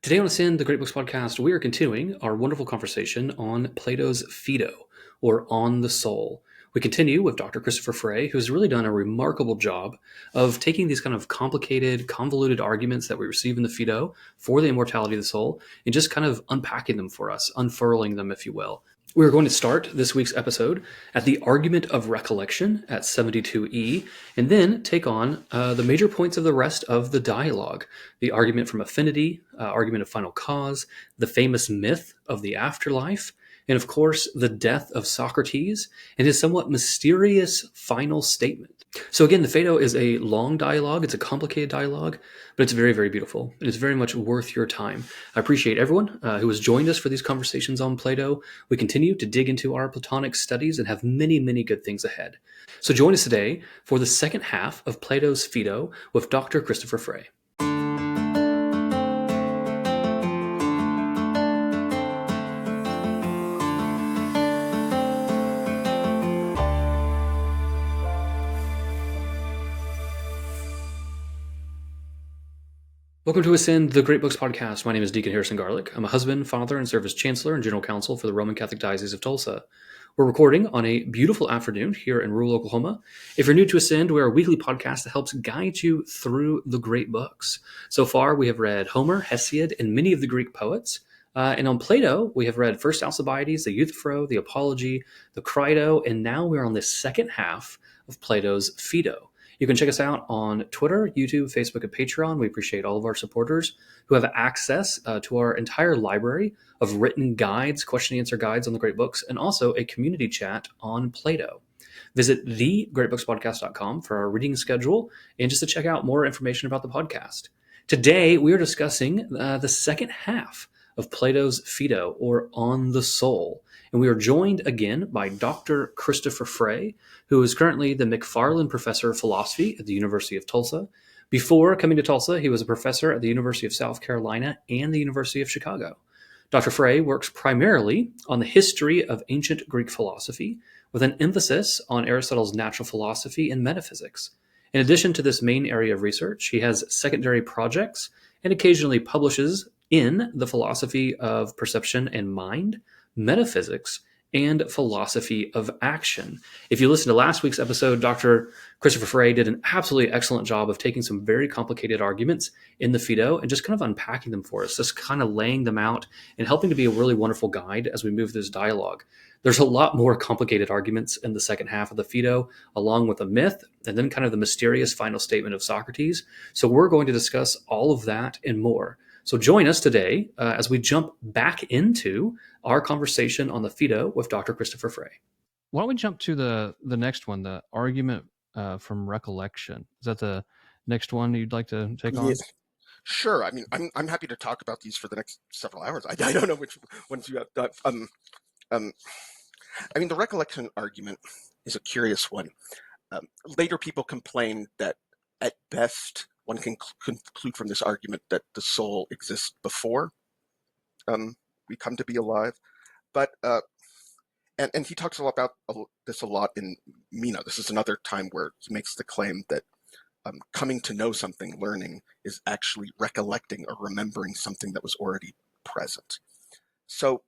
Today on Ascend, the Great Books Podcast, we are continuing our wonderful conversation on Plato's Phaedo, or On the Soul. We continue with Dr. Christopher Frey, who's really done a remarkable job of taking these kind of complicated, convoluted arguments that we receive in the Phaedo for the immortality of the soul and just kind of unpacking them for us, unfurling them, if you will. We're going to start this week's episode at the Argument of Recollection at 72e, and then take on the major points of the rest of the dialogue. The argument from Affinity, argument of final cause, the famous myth of the afterlife, and of course, the death of Socrates, and his somewhat mysterious final statement. So again, the Phaedo is a long dialogue. It's a complicated dialogue, but it's very, very beautiful. It is very much worth your time. I appreciate everyone who has joined us for these conversations on Plato. We continue to dig into our Platonic studies and have many, many good things ahead. So join us today for the second half of Plato's Phaedo with Dr. Christopher Frey. Welcome to Ascend, the Great Books Podcast. My name is Deacon Garlick. I'm a husband, father, and serve as Chancellor and General Counsel for the Roman Catholic Diocese of Tulsa. We're recording on a beautiful afternoon here in rural Oklahoma. If you're new to Ascend, we're a weekly podcast that helps guide you through the great books. So far, we have read Homer, Hesiod, and many of the Greek poets. And on Plato, we have read First Alcibiades, the Euthyphro, the Apology, the Crito, and now we're on the second half of Plato's Phaedo. You can check us out on Twitter, YouTube, Facebook, and Patreon. We appreciate all of our supporters who have access to our entire library of written guides, question and answer guides on the great books, and also a community chat on Plato. Visit thegreatbookspodcast.com for our reading schedule and just to check out more information about the podcast. Today, we are discussing the second half of Plato's Phaedo, or On the Soul. And we are joined again by Dr. Christopher Frey, who is currently the McFarland Professor of Philosophy at the University of Tulsa. Before coming to Tulsa, he was a professor at the University of South Carolina and the University of Chicago. Dr. Frey works primarily on the history of ancient Greek philosophy, with an emphasis on Aristotle's natural philosophy and metaphysics. In addition to this main area of research, he has secondary projects and occasionally publishes in the philosophy of perception and mind, metaphysics, and philosophy of action. If you listen to last week's episode, Dr. Christopher Frey did an absolutely excellent job of taking some very complicated arguments in the Phaedo and just kind of unpacking them for us, just kind of laying them out and helping to be a really wonderful guide as we move this dialogue. There's a lot more complicated arguments in the second half of the Phaedo, along with a myth and then kind of the mysterious final statement of Socrates. So we're going to discuss all of that and more. So join us today as we jump back into our conversation on the Phaedo with Dr. Christopher Frey. Why don't we jump to the next one, the argument from Recollection? Is that the next one you'd like to take on? Sure. I mean, I'm happy to talk about these for the next several hours. I don't know which ones you have. I mean, the Recollection argument is a curious one. Later people complain that at best one can conclude from this argument that the soul exists before we come to be alive. But and he talks a lot about this a lot in Meno. This is another time where he makes the claim that coming to know something, learning, is actually recollecting or remembering something that was already present. So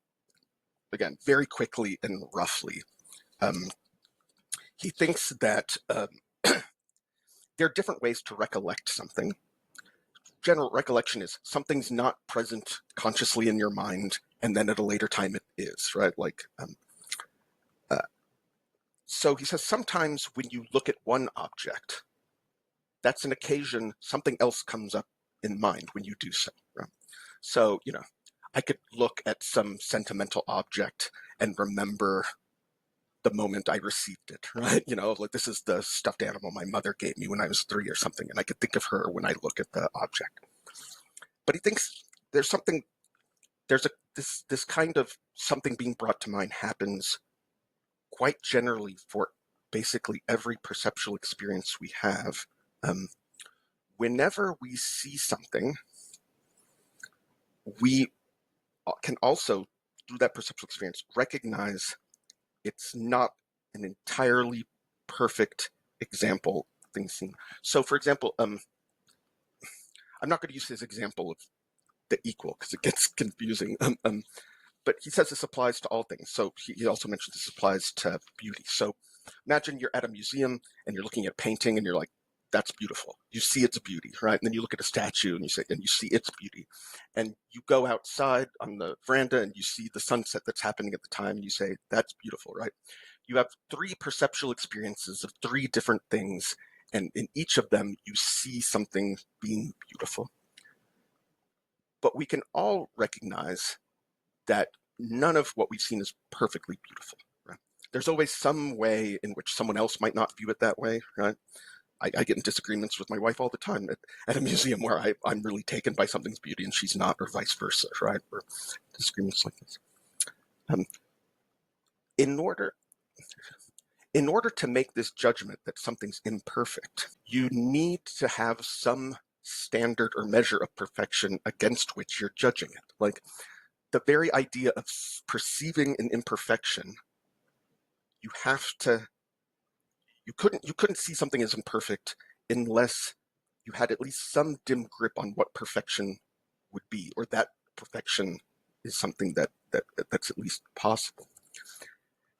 again, very quickly and roughly, he thinks that there are different ways to recollect something. General recollection is something's not present consciously in your mind, and then at a later time it is, right? So he says sometimes when you look at one object, that's an occasion something else comes up in mind when you do so. Right? So, I could look at some sentimental object and remember the moment I received it, right? Like this is the stuffed animal my mother gave me when I was 3 or something, and I could think of her when I look at the object. But he thinks this kind of something being brought to mind happens quite generally for basically every perceptual experience we have. Whenever we see something, we can also, through that perceptual experience, recognize it's not an entirely perfect example things seen. So, for example, I'm not going to use his example of the equal because it gets confusing. But he says this applies to all things. So he also mentions this applies to beauty. So imagine you're at a museum and you're looking at a painting and you're like, that's beautiful. You see its beauty, right? And then you look at a statue and you see its beauty. And you go outside on the veranda and you see the sunset that's happening at the time and you say, that's beautiful, right? You have 3 perceptual experiences of 3 different things. And in each of them, you see something being beautiful. But we can all recognize that none of what we've seen is perfectly beautiful, right? There's always some way in which someone else might not view it that way, right? I get in disagreements with my wife all the time at a museum where I'm really taken by something's beauty and she's not, or vice versa, right? Or disagreements like this. In order to make this judgment that something's imperfect, you need to have some standard or measure of perfection against which you're judging it. Like the very idea of perceiving an imperfection, you couldn't see something as imperfect unless you had at least some dim grip on what perfection would be, or that perfection is something that's at least possible.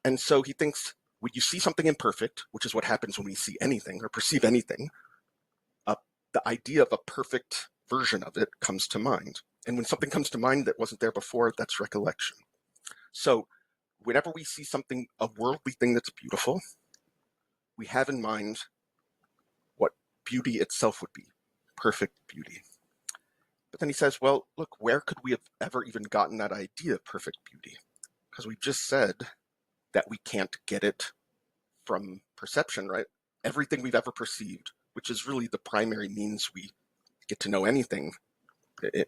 And so he thinks when you see something imperfect, which is what happens when we see anything or perceive anything, the idea of a perfect version of it comes to mind. And when something comes to mind that wasn't there before, that's recollection. So whenever we see something, a worldly thing that's beautiful, we have in mind what beauty itself would be, perfect beauty. But then he says, well, look, where could we have ever even gotten that idea of perfect beauty? Because we've just said that we can't get it from perception, right? Everything we've ever perceived, which is really the primary means we get to know anything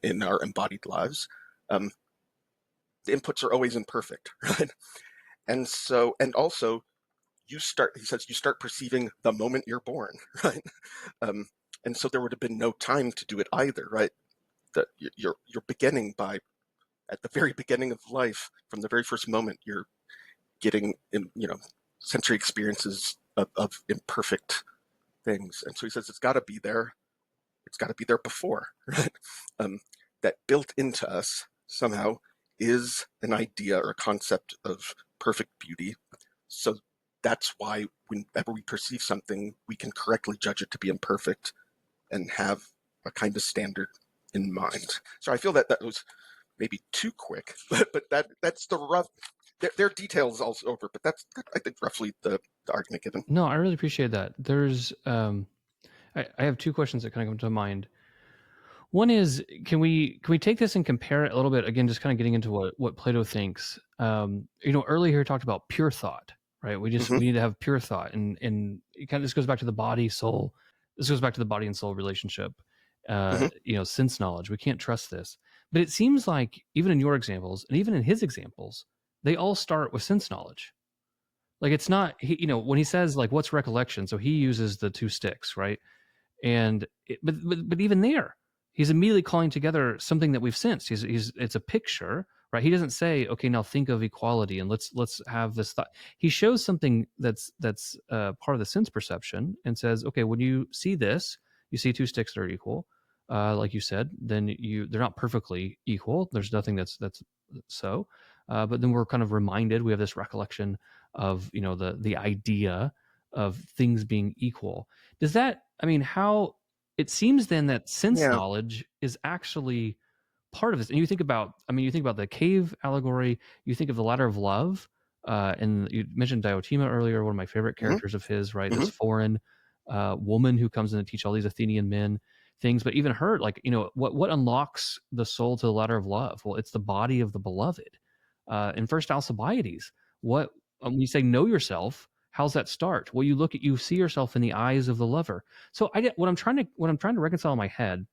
in our embodied lives, the inputs are always imperfect, right? And also, he says, you start perceiving the moment you're born, right? And so there would have been no time to do it either, right? That you're beginning at the very beginning of life, from the very first moment, you're getting, sensory experiences of imperfect things. And so he says, it's got to be there. It's got to be there before, right? That built into us somehow is an idea or a concept of perfect beauty. So that's why whenever we perceive something, we can correctly judge it to be imperfect and have a kind of standard in mind. So I feel that was maybe too quick, but that's the rough. There are details also over, but that's I think roughly the argument given. No, I really appreciate that. There's I have 2 questions that kind of come to mind. One is, can we take this and compare it a little bit, again, just kind of getting into what Plato thinks. Earlier he talked about pure thought, right? We need to have pure thought, and it kind of, this goes back to the body soul. This goes back to the body and soul relationship. Sense knowledge. We can't trust this. But it seems like even in your examples and even in his examples, they all start with sense knowledge. Like it's not, when he says like, what's recollection? So he uses the 2 sticks, right? And but even there, he's immediately calling together something that we've sensed. It's a picture, right? He doesn't say, okay, now think of equality and let's have this thought. He shows something that's part of the sense perception and says, okay, when you see this, you see 2 sticks that are equal, like you said. Then they're not perfectly equal. There's nothing that's so. But then we're kind of reminded. We have this recollection of the idea of things being equal. Does that? I mean, how it seems then that sense knowledge is actually part of this. And you think about the cave allegory, you think of the ladder of love, and you mentioned Diotima earlier, one of my favorite characters of his, right? This foreign woman who comes in to teach all these Athenian men things, but even her, like, what unlocks the soul to the ladder of love? Well, it's the body of the beloved. In First Alcibiades, when you say know yourself, how's that start? Well, you see yourself in the eyes of the lover. So what I'm trying to reconcile in my head,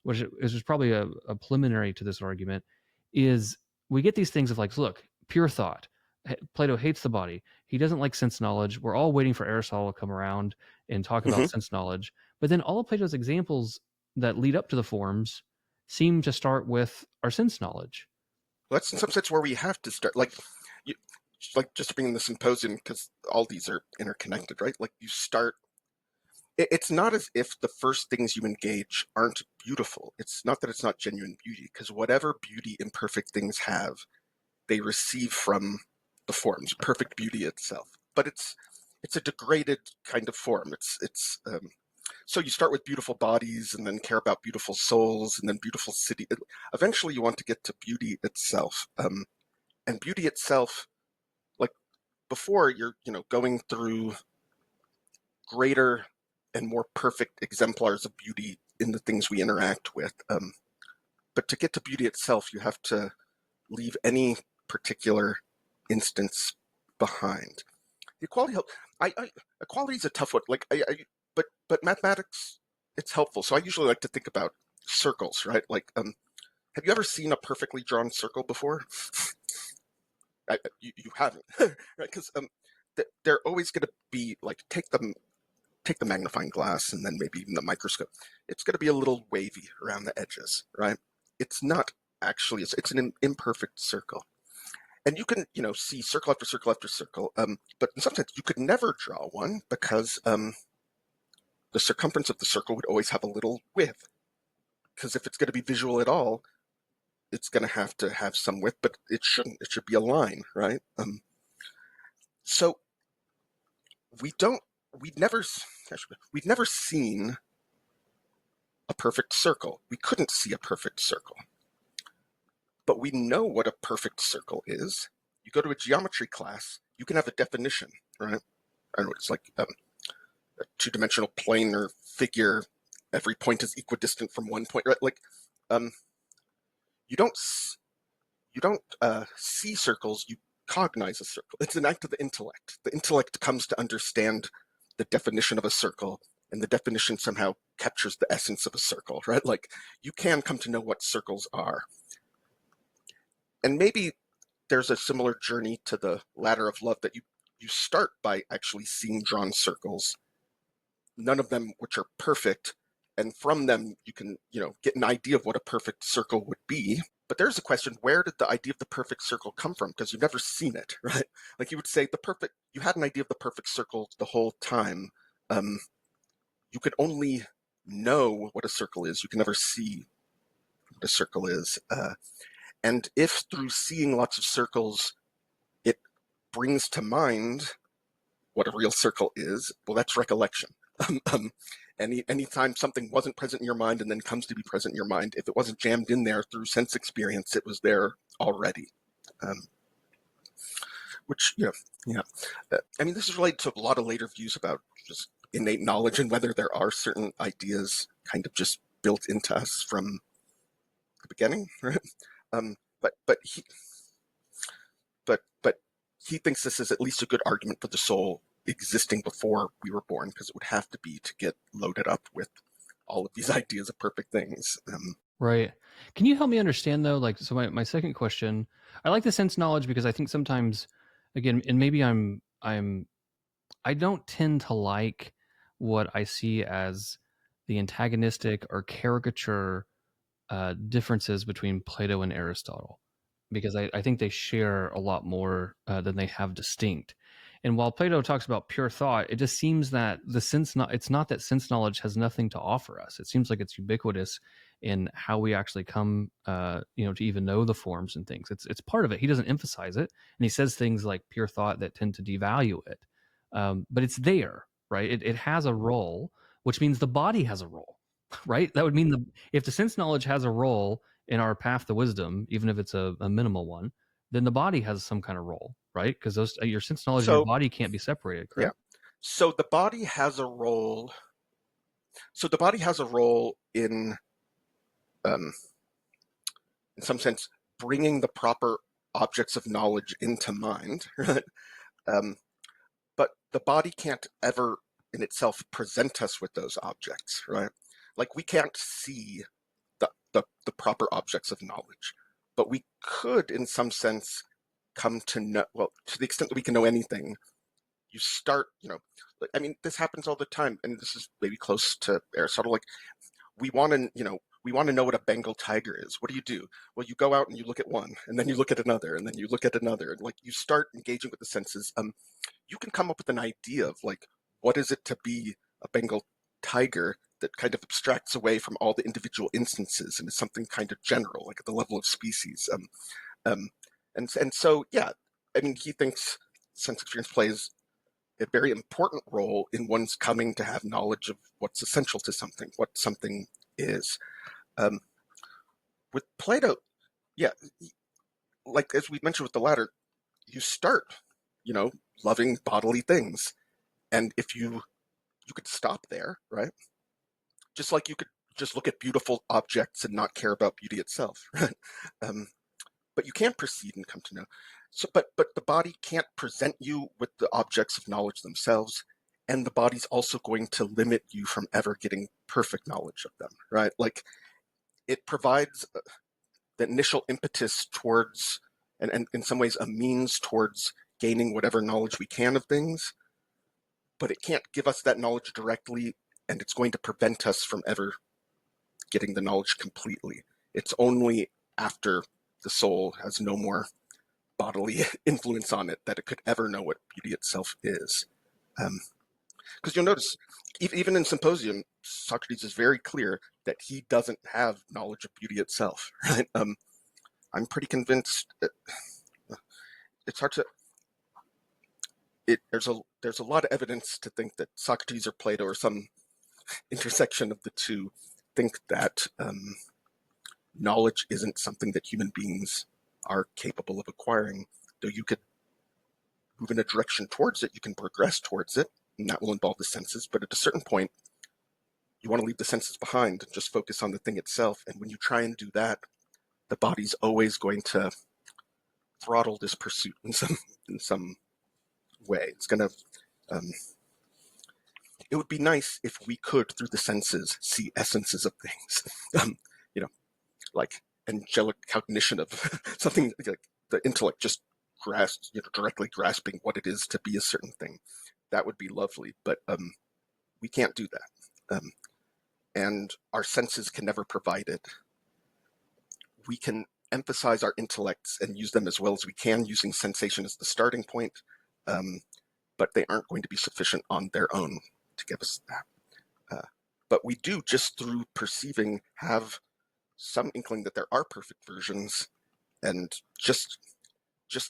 which is probably a preliminary to this argument, is we get these things of like, look, pure thought. Plato hates the body. He doesn't like sense knowledge. We're all waiting for Aristotle to come around and talk about sense knowledge. But then all of Plato's examples that lead up to the forms seem to start with our sense knowledge. Well, that's in some sense where we have to start. Like just to bring in the symposium, because all these are interconnected, right? Like you start it's not as if the first things you engage aren't beautiful. It's not that it's not genuine beauty, because whatever beauty imperfect things have, they receive from the forms, perfect beauty itself. But it's a degraded kind of form. So you start with beautiful bodies and then care about beautiful souls and then beautiful city. Eventually you want to get to beauty itself. And beauty itself, like before, you're going through greater and more perfect exemplars of beauty in the things we interact with. But to get to beauty itself, you have to leave any particular instance behind. The equality help. Equality is a tough one. But mathematics, it's helpful. So I usually like to think about circles, right? Like, have you ever seen a perfectly drawn circle before? You haven't, right? Because they're always going to be like, take the magnifying glass and then maybe even the microscope. It's going to be a little wavy around the edges, right? It's not actually. It's an imperfect circle. And you can, see circle after circle after circle. But in some sense, you could never draw one because the circumference of the circle would always have a little width. Because if it's going to be visual at all, it's going to have some width, but it shouldn't. It should be a line, right? So we've never seen a perfect circle. We couldn't see a perfect circle. But we know what a perfect circle is. You go to a geometry class, you can have a definition, right? I don't know, it's like a two-dimensional plane or figure. Every point is equidistant from one point, right? Like, you don't see circles, you cognize a circle. It's an act of the intellect. The intellect comes to understand the definition of a circle, and the definition somehow captures the essence of a circle, right? Like, you can come to know what circles are. And maybe there's a similar journey to the ladder of love that you start by actually seeing drawn circles, none of them which are perfect, and from them you can, get an idea of what a perfect circle would be. But there's a question, where did the idea of the perfect circle come from? Because you've never seen it, right? Like you would say you had an idea of the perfect circle the whole time. You could only know what a circle is. You can never see what a circle is. And if through seeing lots of circles, it brings to mind what a real circle is, well, that's recollection. Anytime something wasn't present in your mind and then comes to be present in your mind, if it wasn't jammed in there through sense experience, it was there already. Which, this is related to a lot of later views about just innate knowledge and whether there are certain ideas kind of just built into us from the beginning, right? But he thinks this is at least a good argument for the soul existing before we were born, because it would have to be to get loaded up with all of these ideas of perfect things. Right. Can you help me understand though? Like, so my second question, I like the sense knowledge because I think sometimes, again, and maybe I don't tend to like what I see as the antagonistic or caricature differences between Plato and Aristotle, because I think they share a lot more than they have distinct. And while Plato talks about pure thought, it just seems that it's not that sense knowledge has nothing to offer us. It seems like it's ubiquitous in how we actually come, to even know the forms and things. It's part of it. He doesn't emphasize it, and he says things like pure thought that tend to devalue it. But it's there, right? It has a role, which means the body has a role, right? That would mean if the sense knowledge has a role in our path to wisdom, even if it's a minimal one, then the body has some kind of role, right? Because your sense knowledge and your So, body can't be separated, yeah. correct? So the body has a role. So the body has a role in some sense, bringing the proper objects of knowledge into mind, right? But the body can't ever in itself present us with those objects, right? Like we can't see the proper objects of knowledge, but we could in some sense come to know, well, to the extent that we can know anything, you start, this happens all the time, and this is maybe close to Aristotle, like we want to know what a Bengal tiger is. What do? Well, you go out and you look at one, and then you look at another, and then you look at another, and like you start engaging with the senses. You can come up with an idea of like what is it to be a Bengal tiger that kind of abstracts away from all the individual instances and is something kind of general, like at the level of species. And so, yeah, I mean, he thinks sense experience plays a very important role in one's coming to have knowledge of what's essential to something, what something is. With Plato, yeah, like as we mentioned with the latter, you start, loving bodily things. And if you could stop there, right? Just like you could just look at beautiful objects and not care about beauty itself, right? But you can't proceed and come to know. So, but the body can't present you with the objects of knowledge themselves, and the body's also going to limit you from ever getting perfect knowledge of them, right? Like it provides the initial impetus towards, and in some ways a means towards gaining whatever knowledge we can of things, but it can't give us that knowledge directly, and it's going to prevent us from ever getting the knowledge completely. It's only after the soul has no more bodily influence on it that it could ever know what beauty itself is. Because you'll notice, even in Symposium, Socrates is very clear that he doesn't have knowledge of beauty itself. Right? I'm pretty convinced that it's hard to. There's a lot of evidence to think that Socrates or Plato or some intersection of the two think that knowledge isn't something that human beings are capable of acquiring. Though you could move in a direction towards it, you can progress towards it, and that will involve the senses. But at a certain point, you want to leave the senses behind and just focus on the thing itself. And when you try and do that, the body's always going to throttle this pursuit in some way. It's going to. It would be nice if we could, through the senses, see essences of things. Like angelic cognition of something, like the intellect just directly grasping what it is to be a certain thing. That would be lovely, but we can't do that. And our senses can never provide it. We can emphasize our intellects and use them as well as we can, using sensation as the starting point, but they aren't going to be sufficient on their own to give us that. But we do, just through perceiving, have some inkling that there are perfect versions, and just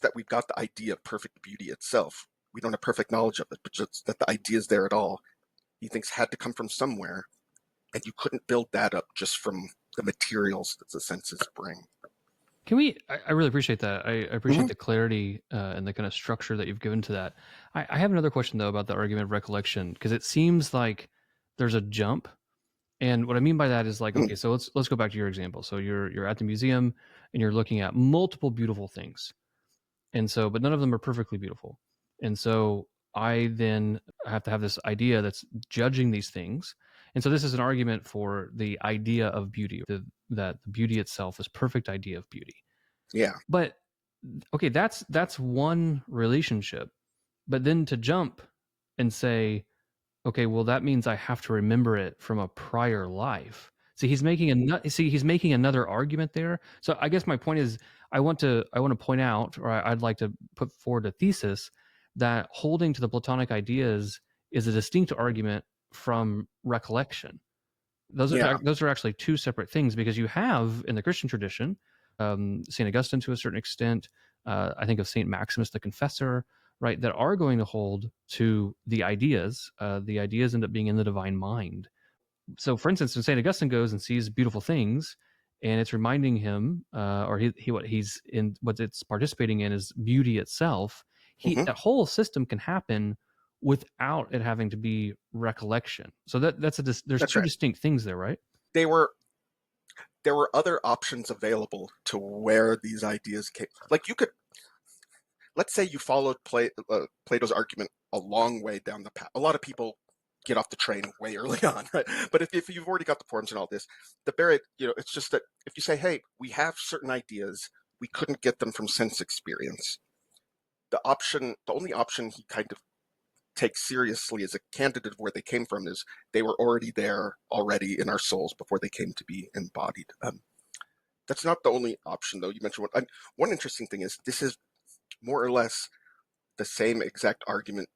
that we've got the idea of perfect beauty itself. We don't have perfect knowledge of it, but just that the idea is there at all, he thinks had to come from somewhere, and you couldn't build that up just from the materials that the senses bring. Can we? I really appreciate that. I appreciate the clarity and the kind of structure that you've given to that. I have another question though about the argument of recollection, because it seems like there's a jump. And what I mean by that is like, okay, so let's go back to your example. So you're at the museum and you're looking at multiple beautiful things. And so, but none of them are perfectly beautiful. And so I then have to have this idea that's judging these things. And so this is an argument for the idea of beauty, that the beauty itself is perfect idea of beauty. Yeah. But okay, that's one relationship. But then to jump and say, okay, well that means I have to remember it from a prior life. See, he's making another argument there. So I guess my point is, I want to point out, or I'd like to put forward a thesis that holding to the Platonic ideas is a distinct argument from recollection. Those are actually two separate things, because you have in the Christian tradition, Saint Augustine to a certain extent, I think of Saint Maximus the Confessor, right, that are going to hold to the ideas. The ideas end up being in the divine mind. So, for instance, when Saint Augustine goes and sees beautiful things, and it's reminding him, or what it's participating in is beauty itself. That whole system can happen without it having to be recollection. So there's two distinct things there, right? There were other options available to where these ideas came. Like you could, let's say you followed Plato's argument a long way down the path. A lot of people get off the train way early on, right? But if you've already got the forms and all this, it's just that if you say, hey, we have certain ideas, we couldn't get them from sense experience. The only option he kind of takes seriously as a candidate of where they came from is they were already there already in our souls before they came to be embodied. That's not the only option, though. You mentioned one interesting thing is this is more or less the same exact argument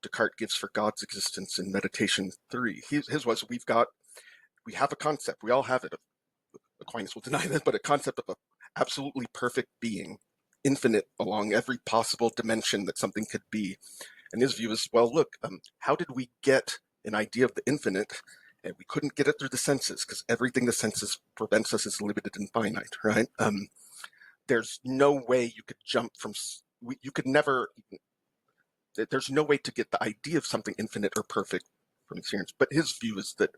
Descartes gives for God's existence in Meditation 3. His was, we have a concept, we all have it, Aquinas will deny that, but a concept of an absolutely perfect being, infinite along every possible dimension that something could be. And his view is, well, look, how did we get an idea of the infinite? And we couldn't get it through the senses, because everything the senses prevents us is limited and finite, right? There's no way you could jump from, you could never, there's no way to get the idea of something infinite or perfect from experience. But his view is that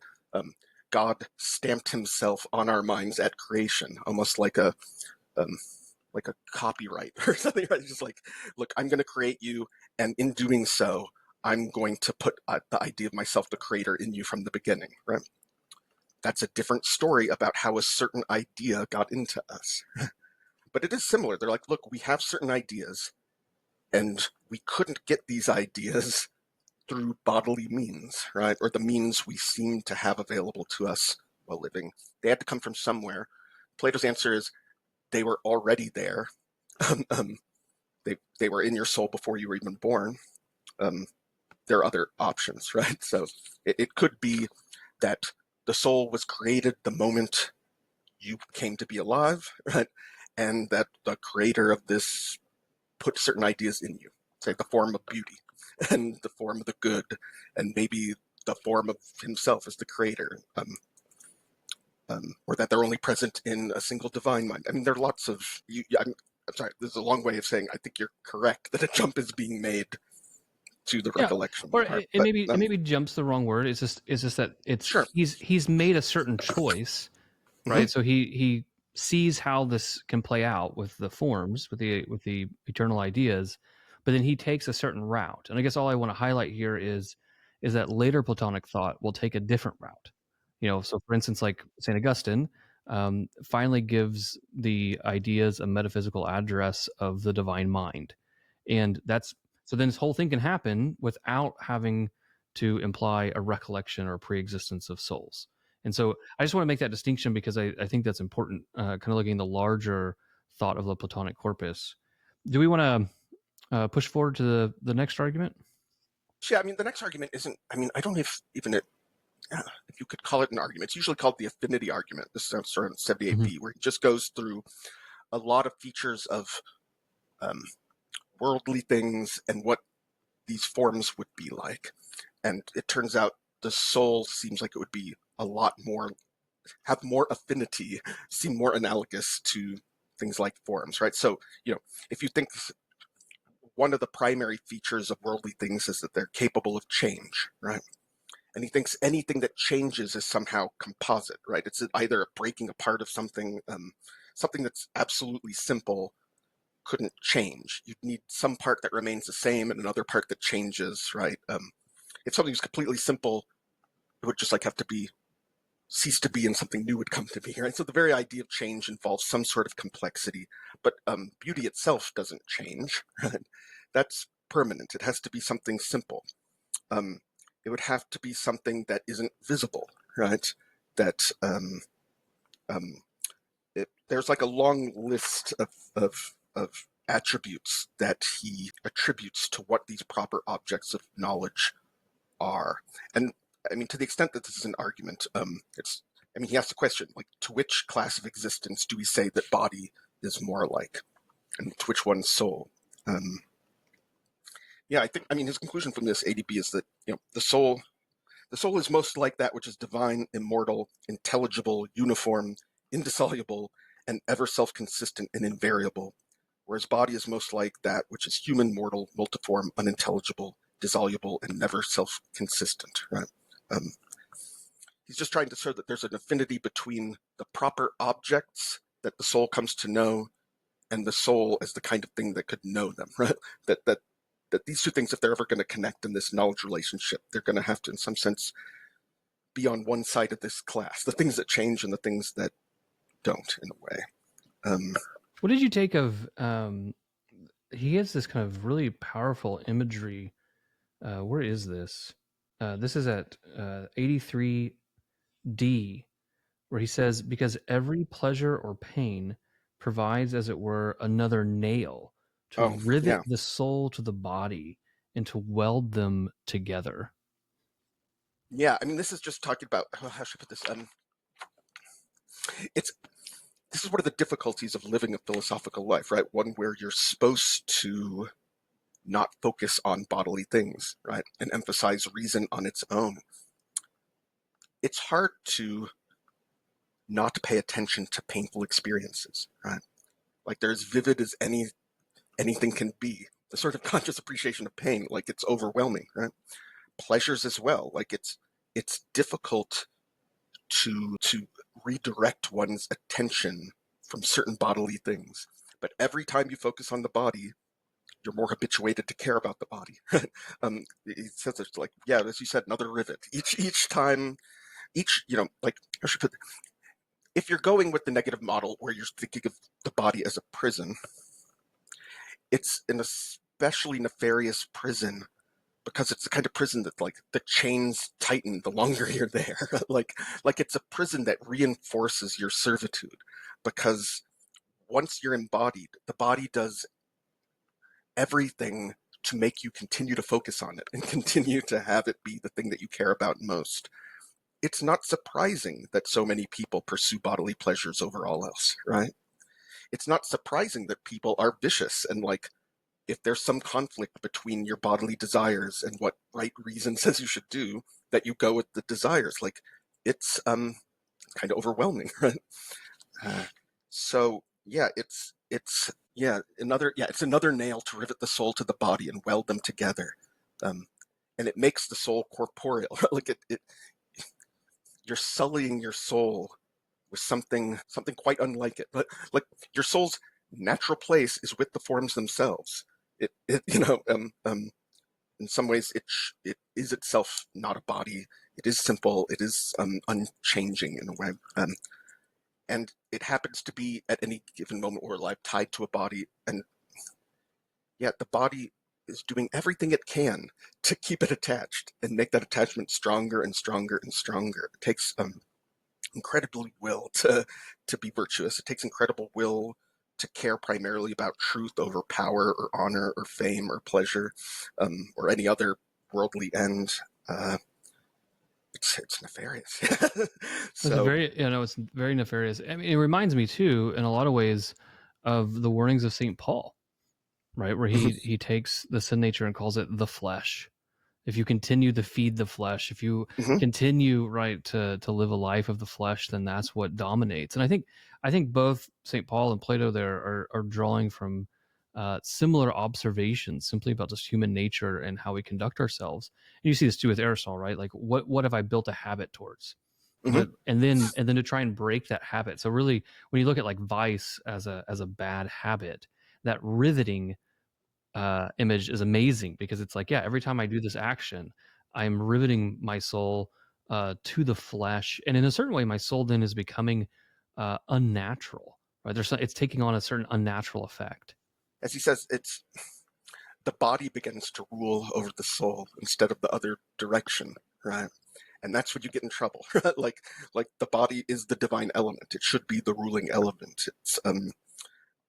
God stamped himself on our minds at creation, almost like a copyright or something, right? Just like, look, I'm going to create you, and in doing so, I'm going to put the idea of myself, the creator, in you from the beginning, right? That's a different story about how a certain idea got into us. But it is similar. They're like, look, we have certain ideas, and we couldn't get these ideas through bodily means, right? Or the means we seem to have available to us while living. They had to come from somewhere. Plato's answer is they were already there. They were in your soul before you were even born. There are other options, right? So it could be that the soul was created the moment you came to be alive, right? And that the creator of this put certain ideas in you, say the form of beauty and the form of the good, and maybe the form of himself as the creator, or that they're only present in a single divine mind. I mean, there are lots of, I'm sorry, this is a long way of saying I think you're correct that a jump is being made to the recollection or part. it maybe jumps the wrong word. It's just that it's Sure. he's made a certain choice, right? So he sees how this can play out with the forms, with the eternal ideas, but then he takes a certain route. And I guess all I want to highlight here is that later Platonic thought will take a different route. So for instance, like St. Augustine finally gives the ideas a metaphysical address of the divine mind, and so then this whole thing can happen without having to imply a recollection or a pre-existence of souls. And so I just want to make that distinction because I think that's important, kind of looking at the larger thought of the Platonic corpus. Do we want to push forward to the next argument? Yeah, I mean, the next argument isn't, I mean, I don't know if you could call it an argument. It's usually called the Affinity Argument. This is sort of 78b, where he just goes through a lot of features of worldly things and what these forms would be like. And it turns out the soul seems like it would be a lot more, have more affinity, seem more analogous to things like forms, right? So, if you think one of the primary features of worldly things is that they're capable of change, right? And he thinks anything that changes is somehow composite, right? It's either a breaking apart of something, something that's absolutely simple couldn't change. You'd need some part that remains the same and another part that changes, right? If something was completely simple, it would just have to cease to be and something new would come to be, right? So the very idea of change involves some sort of complexity, but beauty itself doesn't change, right? That's permanent. It has to be something simple. It would have to be something that isn't visible, right? That there's a long list of attributes that he attributes to what these proper objects of knowledge are. And I mean, to the extent that this is an argument, he asks the question, to which class of existence do we say that body is more like, and to which one soul? His conclusion from this ADB is that, the soul is most like that which is divine, immortal, intelligible, uniform, indissoluble, and ever self-consistent and invariable, whereas body is most like that which is human, mortal, multiform, unintelligible, dissoluble, and never self-consistent, right? He's just trying to show that there's an affinity between the proper objects that the soul comes to know and the soul as the kind of thing that could know them, right? That these two things, if they're ever going to connect in this knowledge relationship, they're going to have to, in some sense, be on one side of this class, the things that change and the things that don't, in a way. What did you take of, he has this kind of really powerful imagery. Where is this? This is at 83D, where he says, because every pleasure or pain provides, as it were, another nail to rivet the soul to the body and to weld them together. Yeah, I mean, this is just talking about, how should I put this? This is one of the difficulties of living a philosophical life, right? One where you're supposed to not focus on bodily things, right? And emphasize reason on its own. It's hard to not pay attention to painful experiences, right? Like they're as vivid as anything can be. The sort of conscious appreciation of pain, like it's overwhelming, right? Pleasures as well, like it's difficult to redirect one's attention from certain bodily things. But every time you focus on the body, you're more habituated to care about the body. It says it's like, yeah, as you said, another rivet. Each time, like, I should put, if you're going with the negative model where you're thinking of the body as a prison, it's an especially nefarious prison because it's the kind of prison that, like, the chains tighten the longer you're there. like it's a prison that reinforces your servitude, because once you're embodied, the body does everything to make you continue to focus on it and continue to have it be the thing that you care about most. It's not surprising that so many people pursue bodily pleasures over all else, right? It's not surprising that people are vicious and, like, if there's some conflict between your bodily desires and what right reason says you should do, that you go with the desires. Like, it's kind of overwhelming, right? So yeah, it's another nail to rivet the soul to the body and weld them together, and it makes the soul corporeal. Like you're sullying your soul with something quite unlike it. But like, your soul's natural place is with the forms themselves. In some ways, it is itself not a body. It is simple. It is unchanging in a way, and it happens to be at any given moment or life tied to a body. And yet, the body is doing everything it can to keep it attached and make that attachment stronger and stronger and stronger. It takes incredible will to be virtuous. It takes incredible will to care primarily about truth over power or honor or fame or pleasure, or any other worldly end. It's nefarious. So It's very nefarious. I mean, it reminds me too, in a lot of ways, of the warnings of St. Paul, right? Where he takes the sin nature and calls it the flesh. If you continue to feed the flesh, if you mhm. continue to live a life of the flesh, then that's what dominates. And I think both St. Paul and Plato there are drawing from similar observations simply about just human nature and how we conduct ourselves. And you see this too with Aristotle, right? Like what have I built a habit towards? Mhm. And then to try and break that habit. So really, when you look at like vice as a bad habit, that riveting image is amazing, because it's like, yeah, every time I do this action, I'm riveting my soul to the flesh, and in a certain way, my soul then is becoming unnatural. Right? It's taking on a certain unnatural effect. As he says, it's the body begins to rule over the soul instead of the other direction, right? And that's when you get in trouble. like the body is the divine element. It should be the ruling element.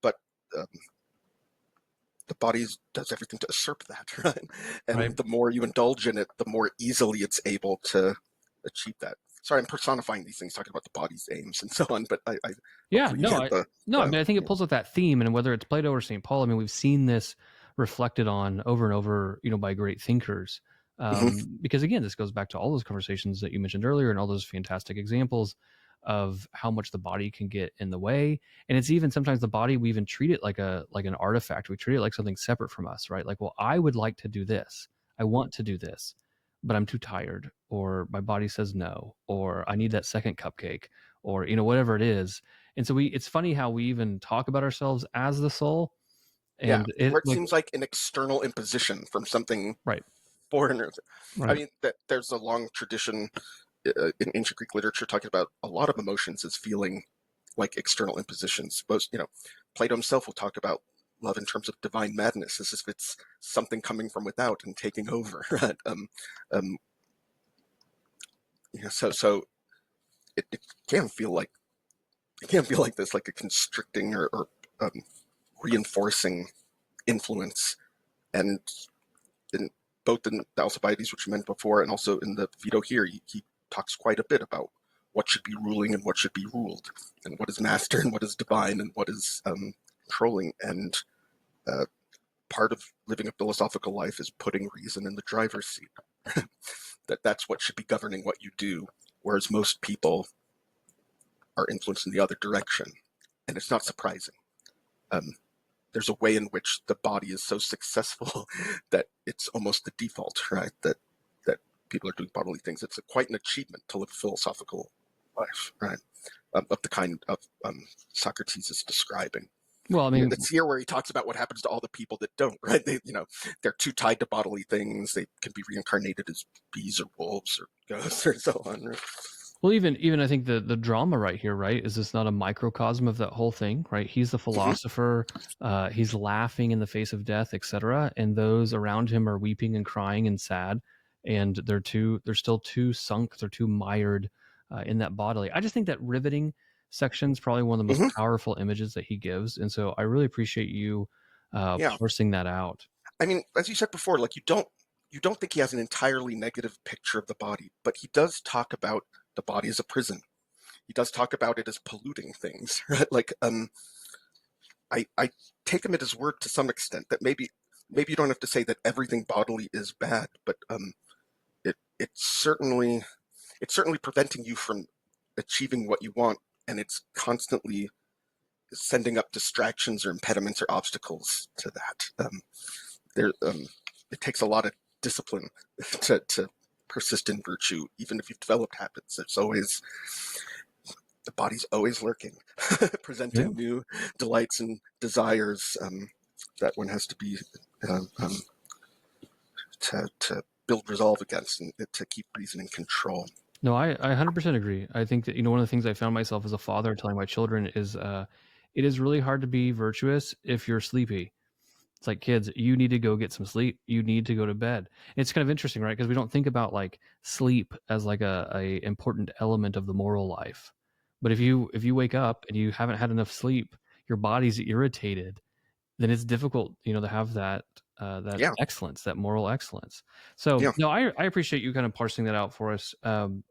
But um, the body does everything to usurp that, right? Right? And the more you indulge in it, the more easily it's able to achieve that. Sorry, I'm personifying these things, talking about the body's aims and so on. But I Yeah. hopefully you No. get the. I mean, I think it pulls with that theme, and whether it's Plato or St. Paul, I mean, we've seen this reflected on over and over, by great thinkers. Mhm. Because again, this goes back to all those conversations that you mentioned earlier and all those fantastic examples of how much the body can get in the way. And it's even sometimes the body, we even treat it like an artifact. We treat it like something separate from us, right? Like, well, I would like to do this. I want to do this, but I'm too tired, or my body says no, or I need that second cupcake, or whatever it is. And so it's funny how we even talk about ourselves as the soul, Yeah, and where it it like seems like an external imposition from something right, foreign. I right, mean, that there's a long tradition in ancient Greek literature talking about a lot of emotions as feeling like external impositions. Most, Plato himself will talk about love in terms of divine madness, as if it's something coming from without and taking over. Right? So it can feel like this, like a constricting or um, reinforcing influence, and both in the Alcibiades, which you mentioned before, and also in the Phaedo here, he talks quite a bit about what should be ruling and what should be ruled, and what is master and what is divine and what is controlling. And part of living a philosophical life is putting reason in the driver's seat. That's what should be governing what you do, whereas most people are influenced in the other direction. And it's not surprising. There's a way in which the body is so successful that it's almost the default, right? That people are doing bodily things. It's quite an achievement to live a philosophical life, right? Of the kind of Socrates is describing. Well, I mean, it's here where he talks about what happens to all the people that don't, right? They're too tied to bodily things. They can be reincarnated as bees or wolves or ghosts or so on. Right? Well, even I think the drama right here, right, is this not a microcosm of that whole thing, right? He's the philosopher, he's laughing in the face of death, etc., and those around him are weeping and crying and sad, and they're still too sunk, they're too mired in that bodily. I just think that riveting section is probably one of the most powerful images that he gives, and so I really appreciate you parsing that out. I mean, as you said before, like you don't think he has an entirely negative picture of the body, but he does talk about the body as a prison. He does talk about it as polluting things, right? Like, I take him at his word to some extent that maybe you don't have to say that everything bodily is bad, but it's certainly preventing you from achieving what you want, and it's constantly sending up distractions or impediments or obstacles to that. It takes a lot of discipline to persist in virtue, even if you've developed habits. The body's always lurking, presenting new delights and desires that one has to be to build resolve against and to keep reason in control. No, I 100% agree. I think that, one of the things I found myself as a father telling my children is it is really hard to be virtuous if you're sleepy. It's like, kids, you need to go get some sleep. You need to go to bed. It's kind of interesting, right? Because we don't think about like sleep as like a important element of the moral life. But if you wake up and you haven't had enough sleep, your body's irritated, then it's difficult, to have that excellence, that moral excellence. So no, I appreciate you kind of parsing that out for us.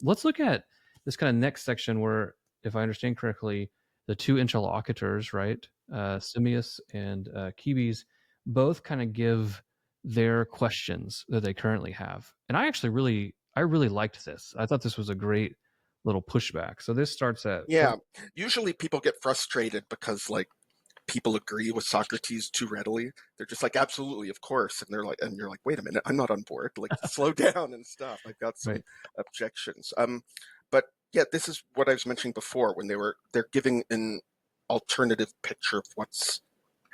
Let's look at this kind of next section where, if I understand correctly, the two interlocutors, right, Simmias and Cebes, both kind of give their questions that they currently have. And I really liked this. I thought this was a great little pushback. So this starts at usually people get frustrated because like people agree with Socrates too readily. They're just like, absolutely, of course. And you're like, wait a minute, I'm not on board. Like, slow down and stuff. I've got some objections. But yeah, this is what I was mentioning before when they're giving an alternative picture of what's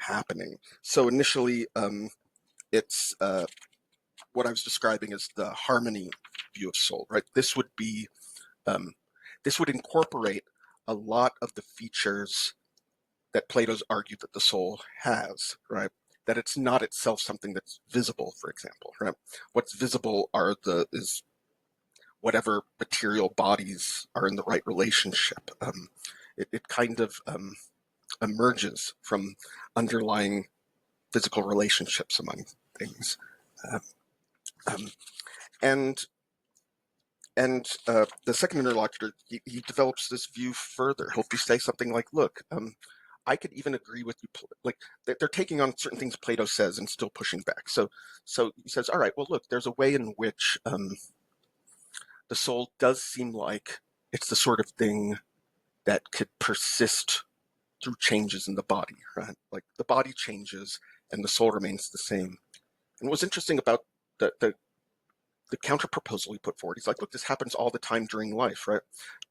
happening. So initially, it's what I was describing as the harmony view of soul, right? This would incorporate a lot of the features that Plato's argued that the soul has, right? That it's not itself something that's visible, for example, right? What's visible is whatever material bodies are in the right relationship. It kind of emerges from underlying physical relationships among things. And the second interlocutor, he develops this view further. He'll say something like, look, I could even agree with you. Like, they're taking on certain things Plato says and still pushing back. So he says, all right, well, look, there's a way in which the soul does seem like it's the sort of thing that could persist through changes in the body, right? Like, the body changes and the soul remains the same. And what's interesting about the counter proposal he put forward, he's like, look, this happens all the time during life, right?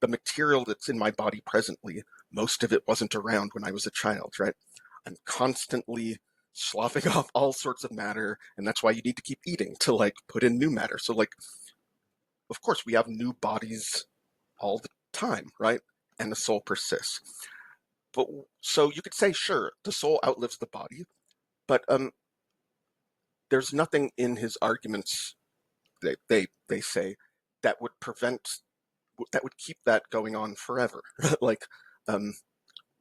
The material that's in my body presently, most of it wasn't around when I was a child, right? I'm constantly sloughing off all sorts of matter, and that's why you need to keep eating to like put in new matter. So like, of course, we have new bodies all the time, right? And the soul persists. But so you could say, sure, the soul outlives the body, but there's nothing in his arguments, they say, that would keep that going on forever. Like,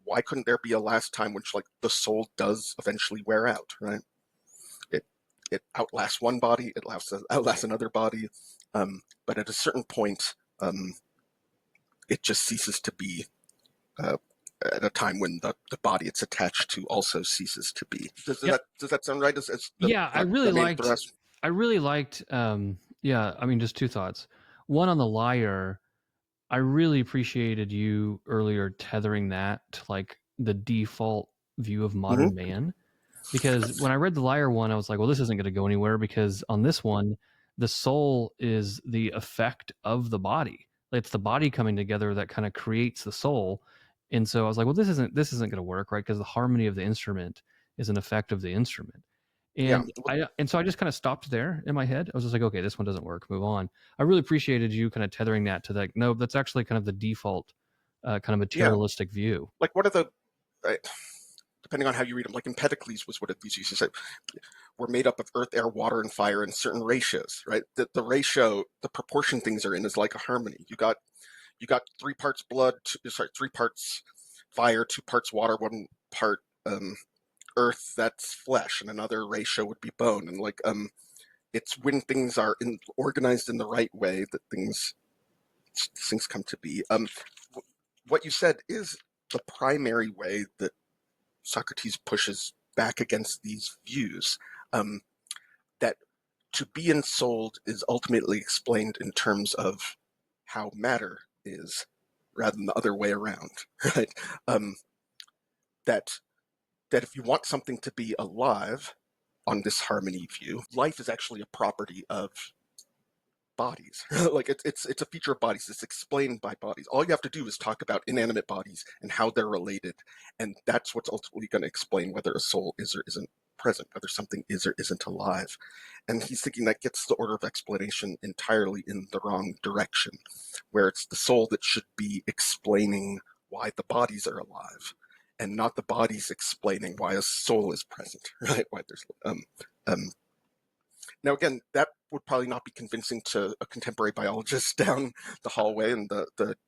why couldn't there be a last time which like the soul does eventually wear out, right? it outlasts one body, it outlasts another body, but at a certain point, it just ceases to be at a time when the body it's attached to also ceases to be. Does that sound right? I really liked. I mean, just two thoughts. One on the liar. I really appreciated you earlier tethering that to like the default view of modern man. Because when I read the liar one, I was like, well, this isn't going to go anywhere because on this one, the soul is the effect of the body. It's the body coming together that kind of creates the soul. And so I was like, well, this isn't going to work, right? Because the harmony of the instrument is an effect of the instrument. And so I just kind of stopped there in my head. I was just like, okay, this one doesn't work. Move on. I really appreciated you kind of tethering that to like, no, that's actually kind of the default kind of materialistic view. Like, what are the depending on how you read them, like Empedocles was one of these. He said, we're made up of earth, air, water, and fire in certain ratios, right? The ratio, the proportion things are in is like a harmony. You got 3 parts blood, 3 parts fire, 2 parts water, 1 part earth, that's flesh, and another ratio would be bone. And like, it's when things are organized in the right way that things come to be. What you said is the primary way that Socrates pushes back against these views, that to be ensouled is ultimately explained in terms of how matter is, rather than the other way around, right? That if you want something to be alive on this harmony view, life is actually a property of bodies. Like it's a feature of bodies. It's explained by bodies. All you have to do is talk about inanimate bodies and how they're related, and that's what's ultimately going to explain whether a soul is or isn't present, whether something is or isn't alive. And he's thinking that gets the order of explanation entirely in the wrong direction, where it's the soul that should be explaining why the bodies are alive, and not the bodies explaining why a soul is present, right? Why there's now, again, that would probably not be convincing to a contemporary biologist down the hallway in the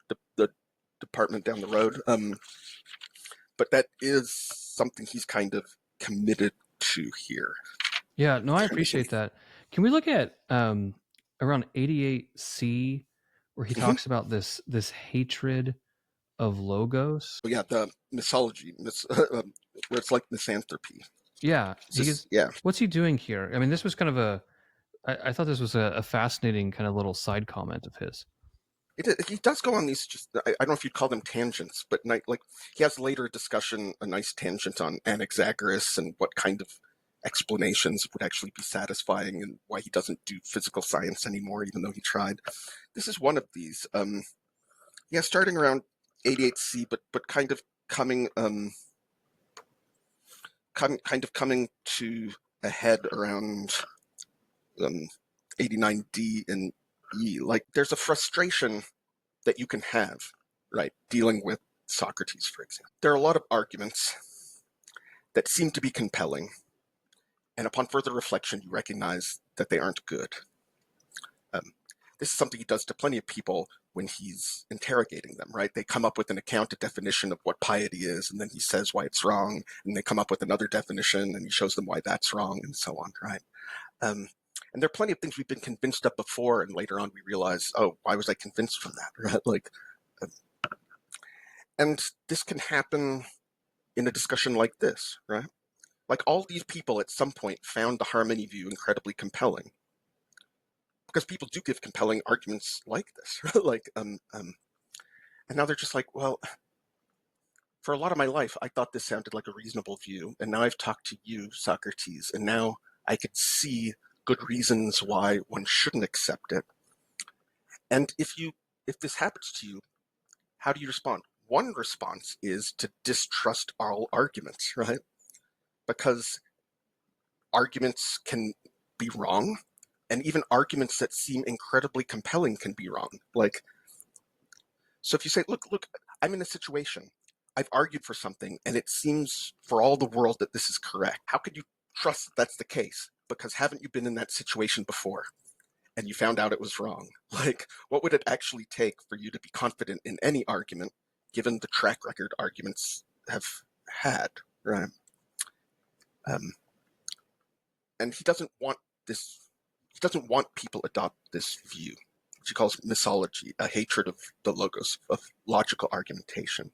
department down the road. But that is something he's kind of committed to here. Yeah, no, I appreciate that. Can we look at around 88C, where he talks about this hatred of logos? So yeah, the misology, where it's like misanthropy. Yeah, what's he doing here? I mean, this was kind of I thought this was a fascinating kind of little side comment of his. He does go on these, just I don't know if you'd call them tangents, but like he has later a discussion, a nice tangent on Anaxagoras and what kind of explanations would actually be satisfying and why he doesn't do physical science anymore, even though he tried. This is one of these. Starting around 88C, but kind of coming coming to a head around 89D and E. Like, there's a frustration that you can have, right, dealing with Socrates, for example. There are a lot of arguments that seem to be compelling, and upon further reflection, you recognize that they aren't good. This is something he does to plenty of people when he's interrogating them, right? They come up with an account, a definition of what piety is, and then he says why it's wrong, and they come up with another definition, and he shows them why that's wrong, and so on, right? And there are plenty of things we've been convinced of before, and later on we realize, oh, why was I convinced from that, right? Like, and this can happen in a discussion like this, right? Like, all these people at some point found the harmony view incredibly compelling, because people do give compelling arguments like this, like, and now they're just like, well, for a lot of my life, I thought this sounded like a reasonable view, and now I've talked to you, Socrates, and now I could see good reasons why one shouldn't accept it. And if this happens to you, how do you respond? One response is to distrust all arguments, right? Because arguments can be wrong, and even arguments that seem incredibly compelling can be wrong. Like, so if you say, look, I'm in a situation, I've argued for something, and it seems for all the world that this is correct. How could you trust that that's the case? Because haven't you been in that situation before, and you found out it was wrong? Like, what would it actually take for you to be confident in any argument, given the track record arguments have had, right? and he doesn't want people adopt this view, which he calls misology, a hatred of the logos, of logical argumentation.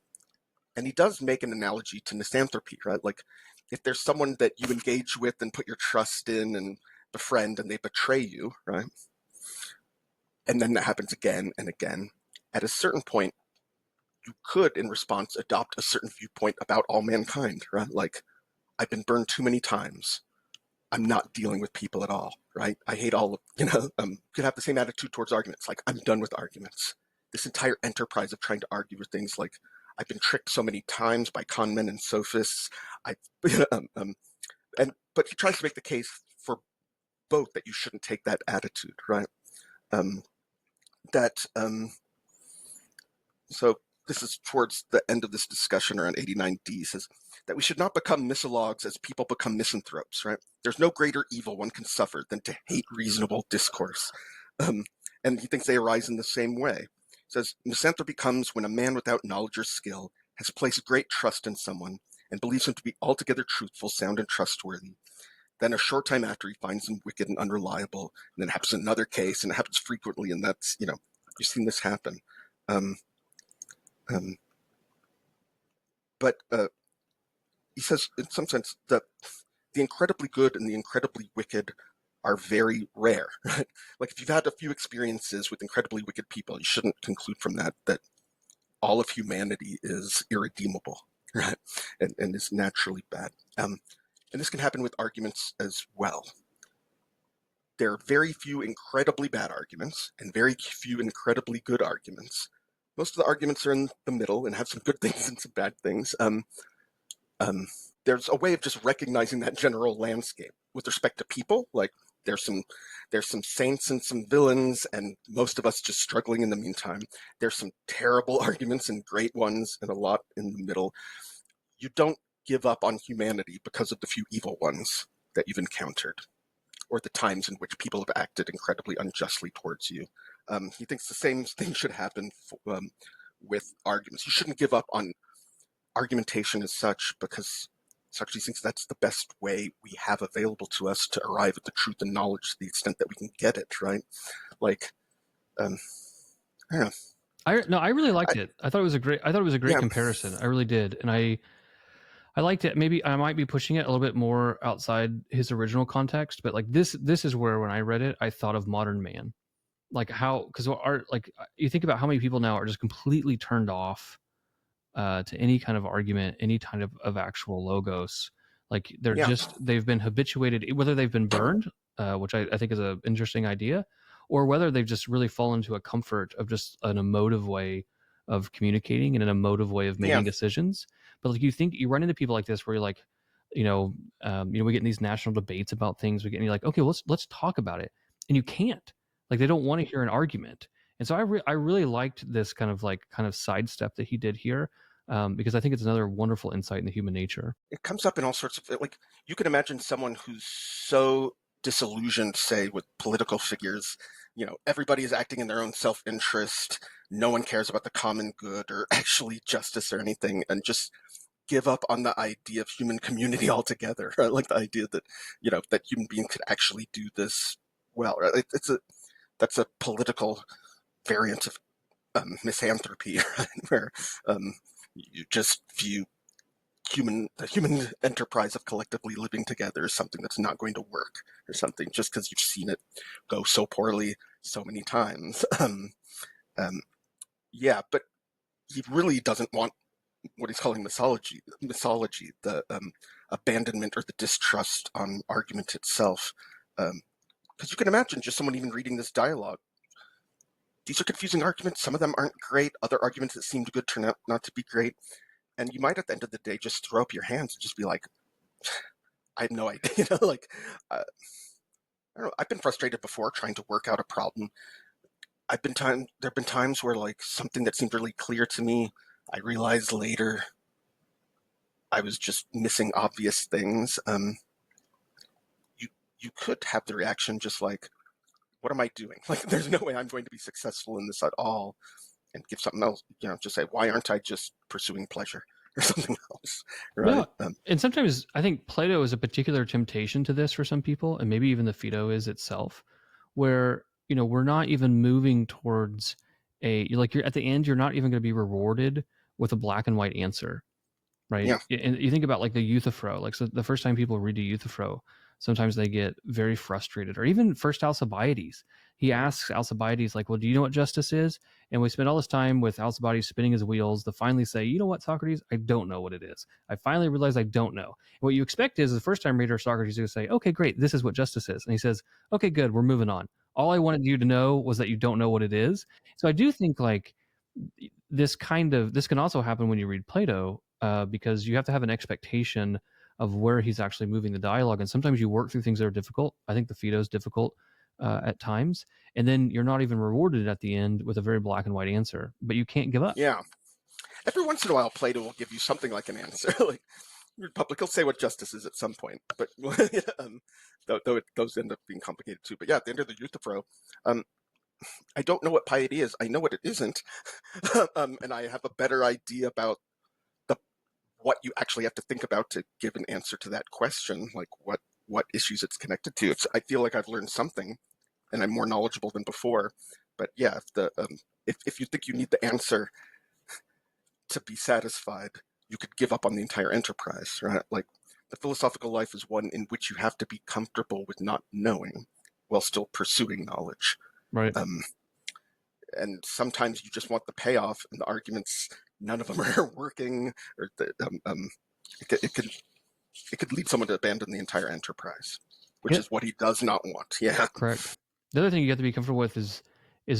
And he does make an analogy to misanthropy, right? Like, if there's someone that you engage with and put your trust in and befriend, and they betray you, right? And then that happens again and again. At a certain point, you could, in response, adopt a certain viewpoint about all mankind, right? Like, I've been burned too many times. I'm not dealing with people at all, right? I hate all of, you could have the same attitude towards arguments. Like, I'm done with arguments. This entire enterprise of trying to argue with things, like, I've been tricked so many times by con men and sophists. But he tries to make the case for both, that you shouldn't take that attitude, right? So this is towards the end of this discussion around 89D, says that we should not become misologues as people become misanthropes, right? There's no greater evil one can suffer than to hate reasonable discourse. And he thinks they arise in the same way. He says, misanthropy comes when a man without knowledge or skill has placed great trust in someone and believes him to be altogether truthful, sound, and trustworthy. Then a short time after, he finds him wicked and unreliable, and then it happens in another case, and it happens frequently, and that's, you've seen this happen. But he says, in some sense, that the incredibly good and the incredibly wicked are very rare. Right? Like, if you've had a few experiences with incredibly wicked people, you shouldn't conclude from that all of humanity is irredeemable, right? And is naturally bad. And this can happen with arguments as well. There are very few incredibly bad arguments and very few incredibly good arguments. Most of the arguments are in the middle and have some good things and some bad things. There's a way of just recognizing that general landscape with respect to people. Like, there's some saints and some villains, and most of us just struggling in the meantime. There's some terrible arguments and great ones, and a lot in the middle. You don't give up on humanity because of the few evil ones that you've encountered, or the times in which people have acted incredibly unjustly towards you. He thinks the same thing should happen with arguments. You shouldn't give up on argumentation as such, because Socrates thinks that's the best way we have available to us to arrive at the truth and knowledge to the extent that we can get it, right? Like, I don't know. I really liked it. I thought it was a great Yeah. comparison. I really did, and I liked it. Maybe I might be pushing it a little bit more outside his original context, but like this is where, when I read it, I thought of modern man. Like, how, because you think about how many people now are just completely turned off to any kind of argument, any kind of actual logos. Like, they've been habituated, whether they've been burned, which I think is an interesting idea, or whether they've just really fallen into a comfort of just an emotive way of communicating and an emotive way of making decisions. But like, you run into people like this where you're like, we get in these national debates about things. And you're like, okay, let's talk about it, and you can't. Like, they don't want to hear an argument. And so I really liked this kind of sidestep that he did here, because I think it's another wonderful insight into human nature. It comes up in all sorts of, like, you can imagine someone who's so disillusioned, say, with political figures. Everybody is acting in their own self-interest. No one cares about the common good or actually justice or anything, and just give up on the idea of human community altogether. Right? Like, the idea that, that human beings could actually do this well. Right? That's a political variant of misanthropy, right? Where you just view the human enterprise of collectively living together as something that's not going to work, or something, just because you've seen it go so poorly so many times. But he really doesn't want what he's calling misology, the abandonment or the distrust on argument itself. Because you can imagine just someone even reading this dialogue. These are confusing arguments. Some of them aren't great. Other arguments that seemed good turn out not to be great. And you might, at the end of the day, just throw up your hands and just be like, I have no idea. I don't know. I've been frustrated before trying to work out a problem. There have been times where, like, something that seemed really clear to me, I realized later I was just missing obvious things. You could have the reaction just like, what am I doing? Like, there's no way I'm going to be successful in this at all. And give something else, just say, why aren't I just pursuing pleasure? or something else, right? Well, and sometimes I think Plato is a particular temptation to this for some people, and maybe even the Phaedo is itself, where we're not even moving towards you're at the end, you're not even going to be rewarded with a black and white answer, right? Yeah. And you think about like the Euthyphro, like so the first time people read a Euthyphro, sometimes they get very frustrated. Or even first Alcibiades, he asks Alcibiades like, well, do you know what justice is? And we spend all this time with Alcibiades spinning his wheels to finally say, you know what, Socrates, I don't know what it is. I finally realized I don't know. And what you expect is the first time reader Socrates is going to say, okay, great, this is what justice is. And he says, okay, good, we're moving on. All I wanted you to know was that you don't know what it is. So I do think like this can also happen when you read Plato, because you have to have an expectation of where he's actually moving the dialogue, and sometimes you work through things that are difficult. I think the Phaedo is difficult at times, and then you're not even rewarded at the end with a very black and white answer, but you can't give up. Yeah. Every once in a while, Plato will give you something like an answer. Like Republic, he'll say what justice is at some point, but those end up being complicated too. But yeah, at the end of the Euthyphro, I don't know what piety is. I know what it isn't, and I have a better idea about what you actually have to think about to give an answer to that question, like what issues it's connected to. I feel like I've learned something, and I'm more knowledgeable than before. But yeah, if you think you need the answer to be satisfied, you could give up on the entire enterprise, right? Like the philosophical life is one in which you have to be comfortable with not knowing while still pursuing knowledge. Right. And sometimes you just want the payoff, and the arguments, none of them are working, or it could lead someone to abandon the entire enterprise, which is what he does not want. Yeah, correct. The other thing you have to be comfortable with is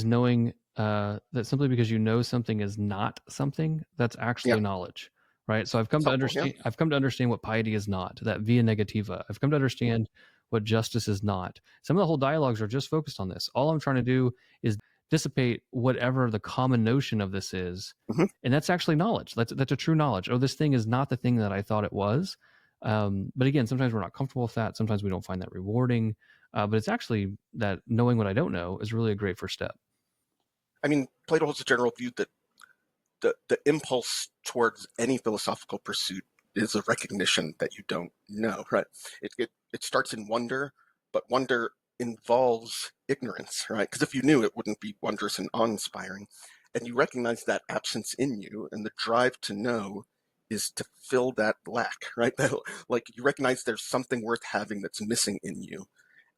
knowing that simply because you know something is not something, that's actually knowledge, right? So I've come to understand. I've come to understand what piety is not. That via negativa. I've come to understand what justice is not. Some of the whole dialogues are just focused on this. All I'm trying to do is dissipate whatever the common notion of this is, and that's actually knowledge. That's a true knowledge. Oh, this thing is not the thing that I thought it was. But again, sometimes we're not comfortable with that. Sometimes we don't find that rewarding. But it's actually that knowing what I don't know is really a great first step. I mean, Plato holds a general view that the impulse towards any philosophical pursuit is a recognition that you don't know, right? It starts in wonder, but wonder involves ignorance, right? Because if you knew, it wouldn't be wondrous and awe-inspiring. And you recognize that absence in you, and the drive to know is to fill that lack, right? Like you recognize there's something worth having that's missing in you.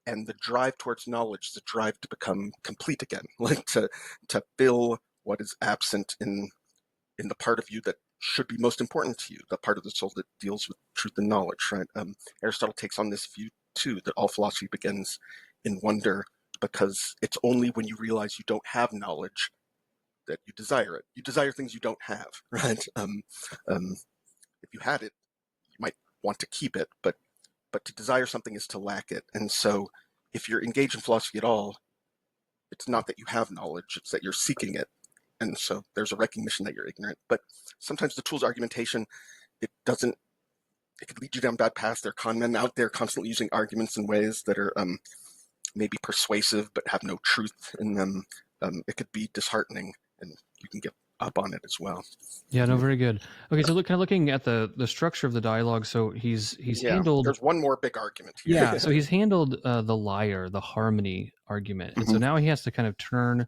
And the drive towards knowledge is the drive to become complete again, like to fill what is absent in the part of you that should be most important to you, the part of the soul that deals with truth and knowledge, right? Aristotle takes on this view too, that all philosophy begins in wonder, because it's only when you realize you don't have knowledge that you desire it. You desire things you don't have, right? If you had it, you might want to keep it, but to desire something is to lack it. And so if you're engaged in philosophy at all, it's not that you have knowledge, it's that you're seeking it. And so there's a recognition that you're ignorant. But sometimes the tools of argumentation, it could lead you down bad paths. There are con men out there constantly using arguments in ways that are maybe persuasive but have no truth in them. It could be disheartening, and you can get up on it as well. Yeah, no, very good. Okay, so kind of looking at the structure of the dialogue. So he's handled. There's one more big argument here. Yeah, so he's handled the lyre, the harmony argument, and so now he has to kind of turn.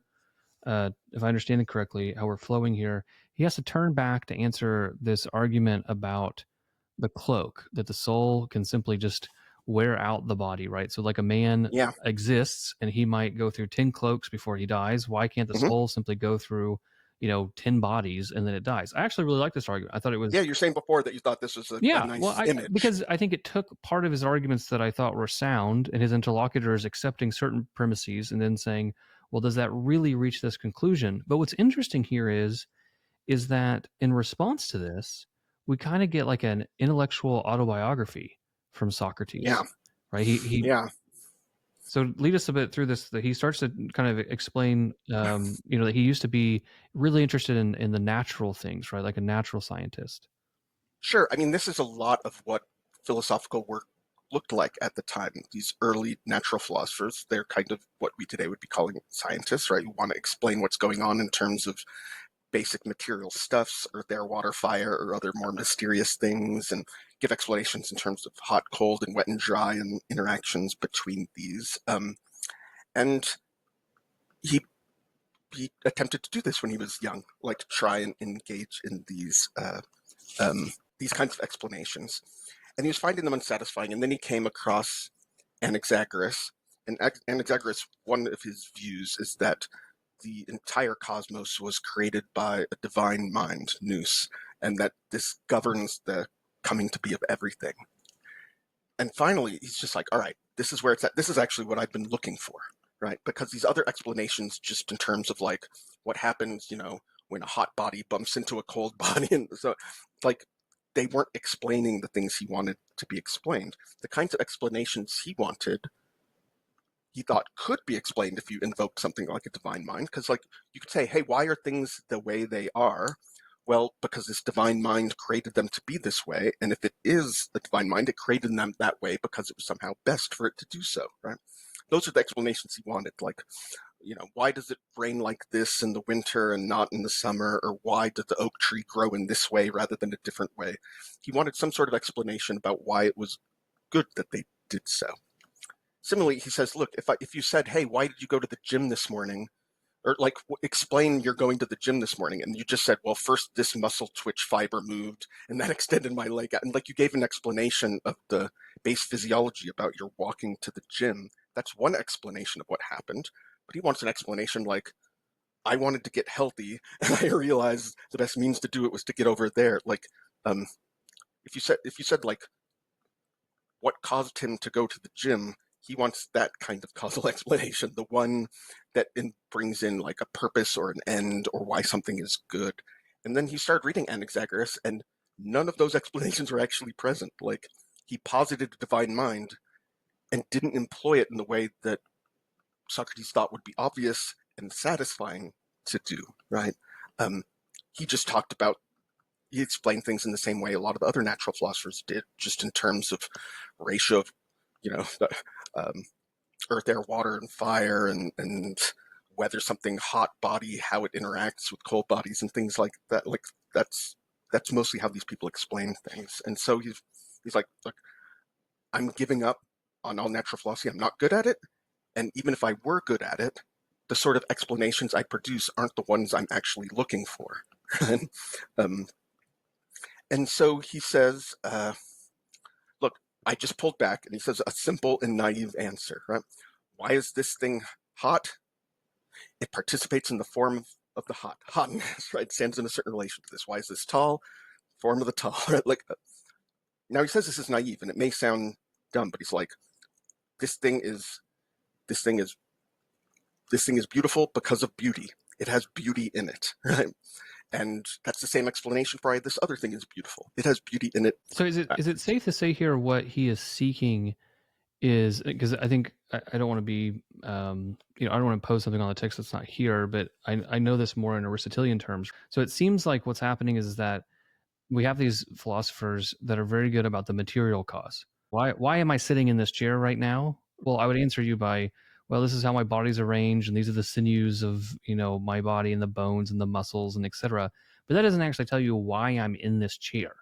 If I understand it correctly, how we're flowing here, he has to turn back to answer this argument about the cloak, that the soul can simply just wear out the body, right? So like a man exists and he might go through 10 cloaks before he dies. Why can't the soul simply go through, 10 bodies and then it dies? I actually really like this argument. I thought it was... Yeah, you're saying before that you thought this was a nice image. Because I think it took part of his arguments that I thought were sound, and his interlocutors accepting certain premises and then saying, well, does that really reach this conclusion? But what's interesting here is that in response to this, we kind of get like an intellectual autobiography from Socrates. Yeah. Right? So lead us a bit through this. That he starts to kind of explain, that he used to be really interested in the natural things, right? Like a natural scientist. Sure. I mean, this is a lot of what philosophical work looked like at the time. These early natural philosophers, they're kind of what we today would be calling scientists, right? You want to explain what's going on in terms of basic material stuffs, earth, air, water, fire, or other more mysterious things, and give explanations in terms of hot, cold, and wet and dry, and interactions between these. And he attempted to do this when he was young, like to try and engage in these kinds of explanations. And he was finding them unsatisfying. And then he came across Anaxagoras. And Anaxagoras, one of his views is that the entire cosmos was created by a divine mind, Nous, and that this governs the coming to be of everything. And finally, he's just like, all right, this is where it's at. This is actually what I've been looking for, right? Because these other explanations, just in terms of like what happens, when a hot body bumps into a cold body, and so like they weren't explaining the things he wanted to be explained. The kinds of explanations he wanted, he thought could be explained if you invoked something like a divine mind, because like you could say, hey, why are things the way they are? Well, because this divine mind created them to be this way, and if it is a divine mind, it created them that way because it was somehow best for it to do so, right? Those are the explanations he wanted, like, why does it rain like this in the winter and not in the summer, or why did the oak tree grow in this way rather than a different way? He wanted some sort of explanation about why it was good that they did so. Similarly, he says, look, if you said, hey, why did you go to the gym this morning? Or like, explain you're going to the gym this morning, and you just said, well, first this muscle twitch fiber moved, and that extended my leg out. And like you gave an explanation of the base physiology about your walking to the gym. That's one explanation of what happened. But he wants an explanation like, I wanted to get healthy, and I realized the best means to do it was to get over there. Like, if you said like, what caused him to go to the gym, he wants that kind of causal explanation, the one that brings in like a purpose or an end or why something is good. And then he started reading Anaxagoras, and none of those explanations were actually present. Like, he posited a divine mind and didn't employ it in the way that Socrates thought would be obvious and satisfying to do, right? He just talked about, he explained things in the same way a lot of the other natural philosophers did, just in terms of ratio of, earth, air, water, and fire, and whether something hot body, how it interacts with cold bodies and things like that. Like, that's mostly how these people explain things. And so he's like, look, I'm giving up on all natural philosophy. I'm not good at it. And even if I were good at it, the sort of explanations I produce aren't the ones I'm actually looking for. And so he says, look, I just pulled back, and he says a simple and naive answer, right? Why is this thing hot? It participates in the form of the hotness, right? It stands in a certain relation to this. Why is this tall? Form of the tall, right? Like, now he says this is naive, and it may sound dumb, but he's like, this thing is beautiful because of beauty. It has beauty in it, right? And that's the same explanation for why this other thing is beautiful. It has beauty in it. So is it safe to say here what he is seeking is, because I think I don't want to be, I don't want to impose something on the text that's not here, but I know this more in Aristotelian terms. So it seems like what's happening is that we have these philosophers that are very good about the material cause. Why am I sitting in this chair right now? Well, I would answer you by, well, this is how my body's arranged, and these are the sinews of my body, and the bones and the muscles and etc. But that doesn't actually tell you why I'm in this chair.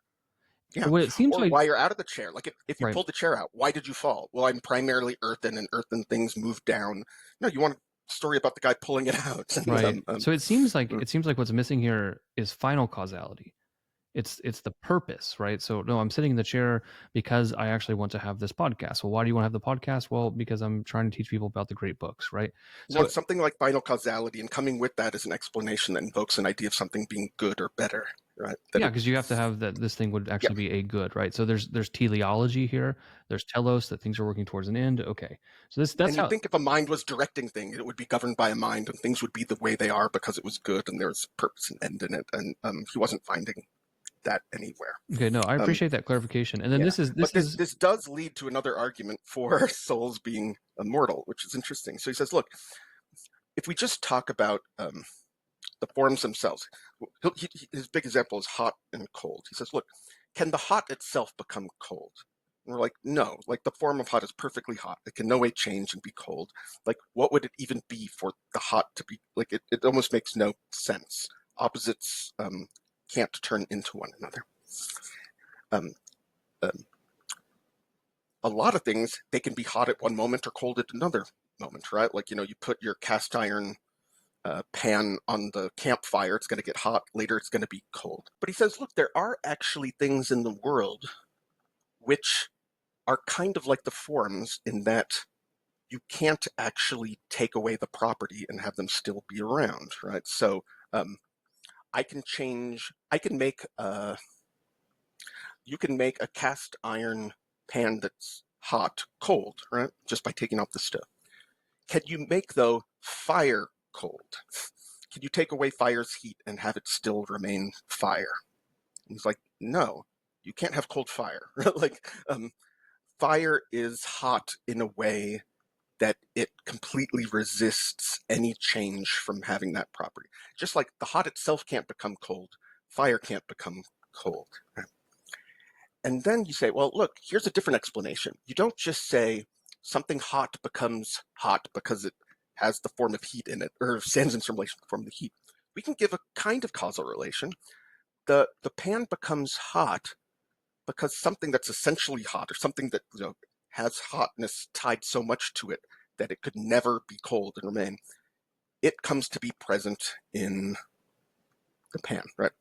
Yeah. So what it seems or like, why you're out of the chair. Like, if you right. pulled the chair out, why did you fall? Well, I'm primarily earthen, and earthen things move down. No, you want a story about the guy pulling it out. Right. So it seems like what's missing here is final causality. It's the purpose, right? So no, I'm sitting in the chair because I actually want to have this podcast. Well, why do you want to have the podcast? Well, because I'm trying to teach people about the great books, right? So it's something like final causality, and coming with that is an explanation that invokes an idea of something being good or better, right? Yeah, because you have to have that this thing would actually be a good, right? So there's teleology here. There's telos, that things are working towards an end. Okay, so that's and how. you think if a mind was directing things, it would be governed by a mind, and things would be the way they are because it was good, and there's purpose and end in it. And he wasn't finding that anywhere. Okay, no, I appreciate that clarification. And then this does lead to another argument for souls being immortal, which is interesting. So he says, look, if we just talk about the forms themselves, his big example is hot and cold. He says, look, can the hot itself become cold? And we're like, no, like the form of hot is perfectly hot. It can no way change and be cold. Like, what would it even be for the hot to be? Like, it almost makes no sense. opposites can't turn into one another. A lot of things, they can be hot at one moment or cold at another moment, right? Like, you put your cast iron pan on the campfire, it's going to get hot, later it's going to be cold. But he says, look, there are actually things in the world which are kind of like the forms in that you can't actually take away the property and have them still be around, right? So you can make a cast iron pan that's hot cold, right? Just by taking off the stove. Can you make, though, fire cold? Can you take away fire's heat and have it still remain fire? And he's like, no, you can't have cold fire. Like, fire is hot in a way that it completely resists any change from having that property. Just like the hot itself can't become cold, fire can't become cold. And then you say, well, look, here's a different explanation. You don't just say something hot becomes hot because it has the form of heat in it, or stands in some relation to the form of the heat. We can give a kind of causal relation. The pan becomes hot because something that's essentially hot, or something that has hotness tied so much to it that it could never be cold and remain, it comes to be present in the pan, right?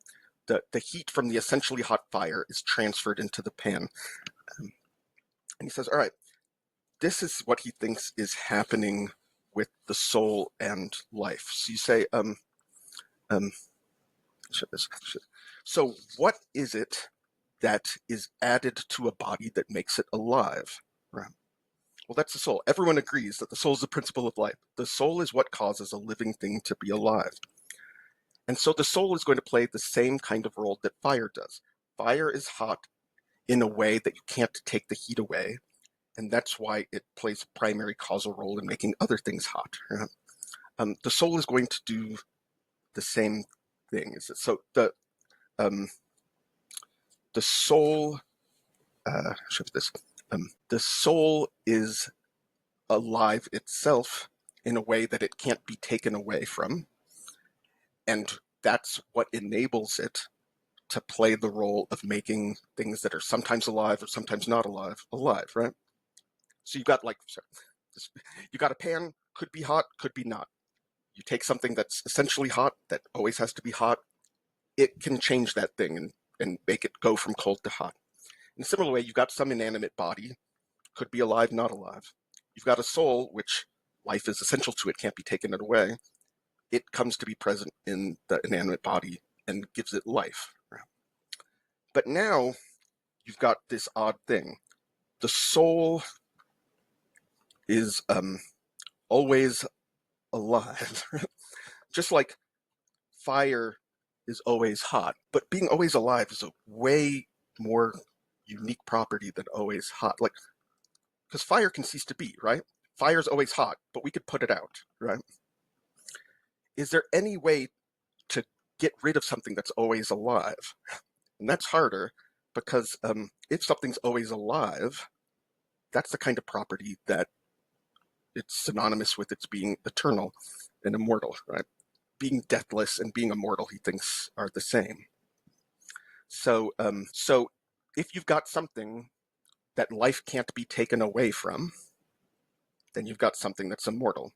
The heat from the essentially hot fire is transferred into the pan. And he says, all right, this is what he thinks is happening with the soul and life. So you say, so what is it that is added to a body that makes it alive? Right. Well, that's the soul. Everyone agrees that the soul is the principle of life. The soul is what causes a living thing to be alive. And so the soul is going to play the same kind of role that fire does. Fire is hot in a way that you can't take the heat away, and that's why it plays a primary causal role in making other things hot. Right? The soul is going to do the same thing. So the soul, the soul is alive itself in a way that it can't be taken away from, and that's what enables it to play the role of making things that are sometimes alive or sometimes not alive, right? So you got a pan, could be hot, could be not. You take something that's essentially hot, that always has to be hot, it can change that thing and make it go from cold to hot. In a similar way, you've got some inanimate body, could be alive, not alive. You've got a soul, which life is essential to it, can't be taken away. It comes to be present in the inanimate body and gives it life. But now you've got this odd thing. The soul is always alive. Just like fire is always hot, but being always alive is a way more unique property than always hot. Like, because fire can cease to be, right? Fire's always hot, but we could put it out, right? Is there any way to get rid of something that's always alive? And that's harder, because if something's always alive, that's the kind of property that it's synonymous with its being eternal and immortal, right? Being deathless and being immortal, he thinks, are the same. So if you've got something that life can't be taken away from, then you've got something that's immortal.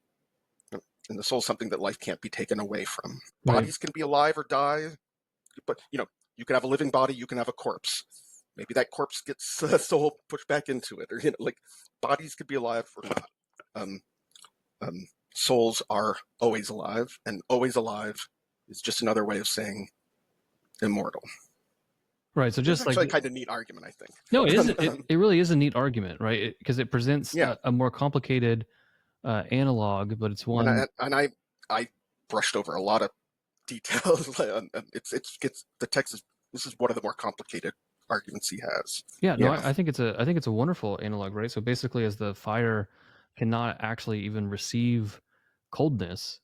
And the soul's something that life can't be taken away from. Right. Bodies can be alive or die, but you can have a living body, you can have a corpse. Maybe that corpse gets the soul pushed back into it, or like bodies could be alive or not. Souls are always alive, and always alive is just another way of saying immortal. Right. So just it's actually like a kind of neat argument, I think. no, it is. It really is a neat argument, right? Because it presents Yeah. a more complicated analog, but it's one. And I brushed over a lot of details. It's the text is. This is one of the more complicated arguments he has. Yeah. No, I think it's a wonderful analog, right? So basically, as the fire cannot actually even receive coldness,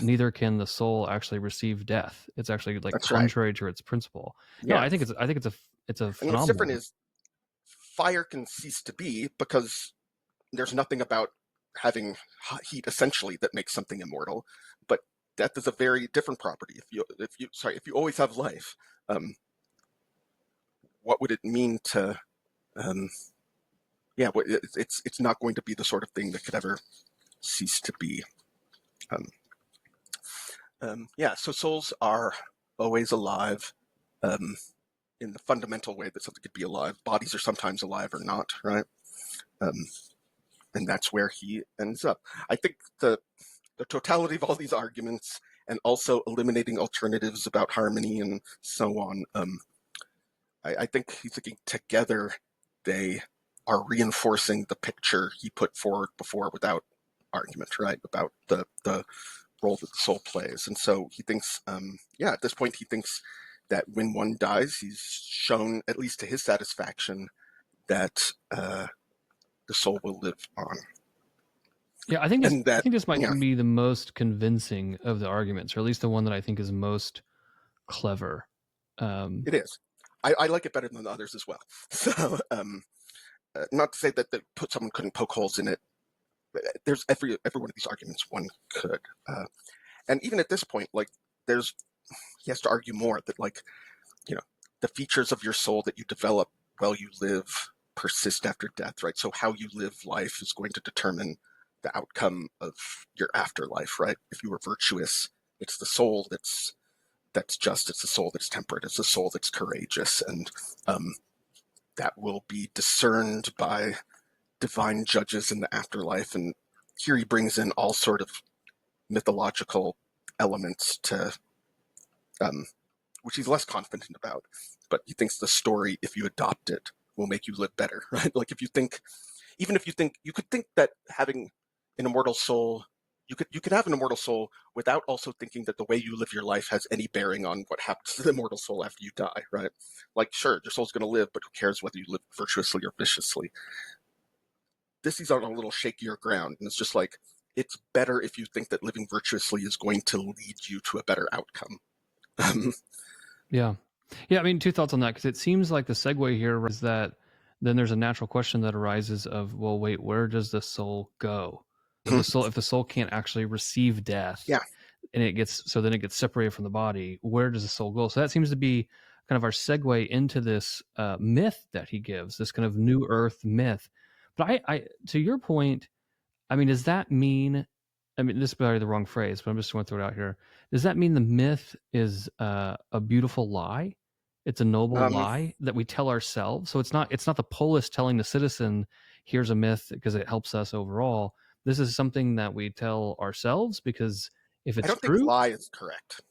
neither can the soul actually receive death. It's actually like That's contrary to its principle. Yeah. No, I think it's a And phenomenal. what's different is fire can cease to be because there's nothing about having heat essentially that makes something immortal, but death is a very different property. If you always have life, what would it mean to? It's not going to be the sort of thing that could ever cease to be. So souls are always alive in the fundamental way that something could be alive. Bodies are sometimes alive or not, right? And that's where he ends up. I think the totality of all these arguments and also eliminating alternatives about harmony and so on, I think he's thinking together they are reinforcing the picture he put forward before without argument, right? About the role that the soul plays. And so he thinks, at this point, he thinks that when one dies, he's shown, at least to his satisfaction, that the soul will live on. Yeah, I think this might be the most convincing of the arguments, or at least the one that I think is most clever. It is. I like it better than the others as well. So, not to say that someone couldn't poke holes in it. There's every one of these arguments one could, and even at this point, like he has to argue more that the features of your soul that you develop while you live persist after death, right? So how you live life is going to determine the outcome of your afterlife, right? If you were virtuous, it's the soul that's just, it's the soul that's temperate, it's the soul that's courageous, and that will be discerned by divine judges in the afterlife. And here he brings in all sort of mythological elements to which he's less confident about, but he thinks the story, if you adopt it, will make you live better, right? Like if you think you could think that having an immortal soul, you could have an immortal soul without also thinking that the way you live your life has any bearing on what happens to the immortal soul after you die, right? Like, sure, your soul's going to live, but who cares whether you live virtuously or viciously? This is on a little shakier ground, and it's just like, it's better if you think that living virtuously is going to lead you to a better outcome. Yeah. I mean, two thoughts on that, because it seems like the segue here is that then there's a natural question that arises of, well, wait, where does the soul go? If the soul can't actually receive death, and it gets separated from the body, where does the soul go? So that seems to be kind of our segue into this myth that he gives, this kind of new earth myth. But I to your point, I mean, does that mean? I mean, this is probably the wrong phrase, but I'm just going to throw it out here. Does that mean the myth is a beautiful lie? It's a noble lie that we tell ourselves. So it's not the polis telling the citizen, "Here's a myth," because it helps us overall. This is something that we tell ourselves because if it's I don't true, think lie is correct.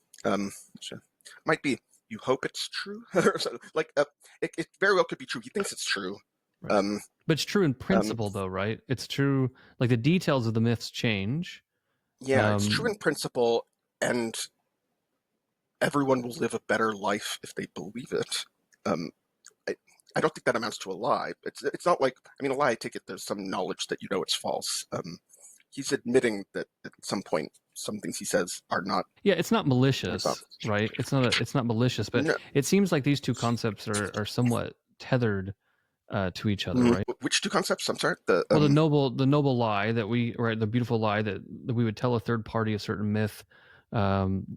Sure. Might be. You hope it's true, it very well could be true. He thinks it's true. Right. But it's true in principle, though, right? It's true. Like the details of the myths change. Yeah, it's true in principle, and everyone will live a better life if they believe it. I don't think that amounts to a lie. It's not like, I mean, a lie, I take it there's some knowledge that it's false. He's admitting that at some point some things he says are not. Yeah, it's not malicious, right? It's not malicious, but No. It seems like these two concepts are somewhat tethered to each other, right? Which two concepts? I'm sorry. The noble lie the beautiful lie that we would tell a third party a certain myth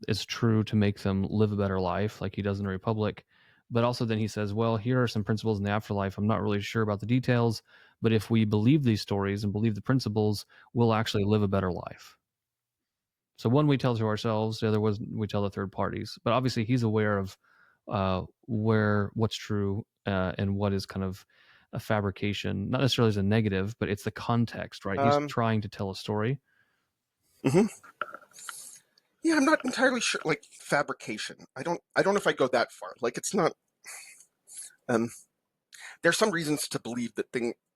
is true to make them live a better life, like he does in the Republic. But also then he says, well, here are some principles in the afterlife. I'm not really sure about the details, but if we believe these stories and believe the principles, we'll actually live a better life. So one we tell to ourselves, the other we tell the third parties. But obviously he's aware of what's true and what is kind of a fabrication, not necessarily as a negative, but it's the context, right? He's trying to tell a story. Mm-hmm. Yeah, I'm not entirely sure. Like fabrication, I don't know if I go that far. Like it's not. There's some reasons to believe that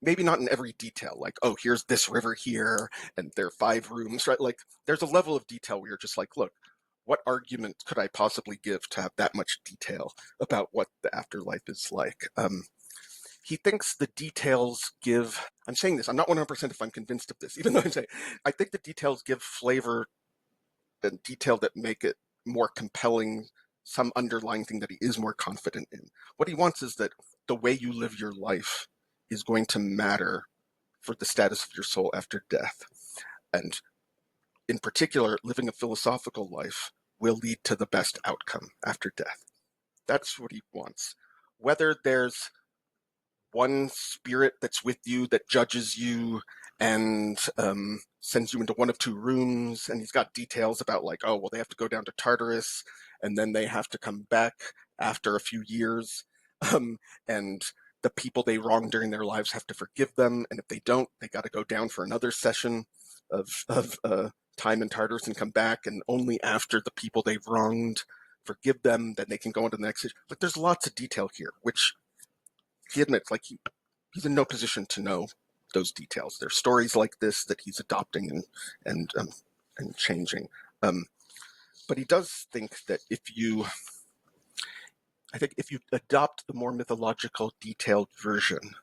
maybe not in every detail. Like, oh, here's this river here, and there are 5 rooms, right? Like, there's a level of detail where you're just like, look, what argument could I possibly give to have that much detail about what the afterlife is like? He thinks the details give. I'm saying this. I'm not 100% if I'm convinced of this, even though I'm saying I think the details give flavor and detail that make it more compelling, some underlying thing that he is more confident in. What he wants is that the way you live your life is going to matter for the status of your soul after death. And in particular, living a philosophical life will lead to the best outcome after death. That's what he wants. Whether there's one spirit that's with you that judges you and sends you into one of two rooms, and he's got details about like, oh, well, they have to go down to Tartarus, and then they have to come back after a few years, and the people they wronged during their lives have to forgive them, and if they don't, they got to go down for another session of time in Tartarus and come back, and only after the people they've wronged forgive them, then they can go on to the next stage. Like, there's lots of detail here, which he admits, like, he's in no position to know those details. There's stories like this that he's adopting and changing. But he does think that if you adopt the more mythological, detailed version,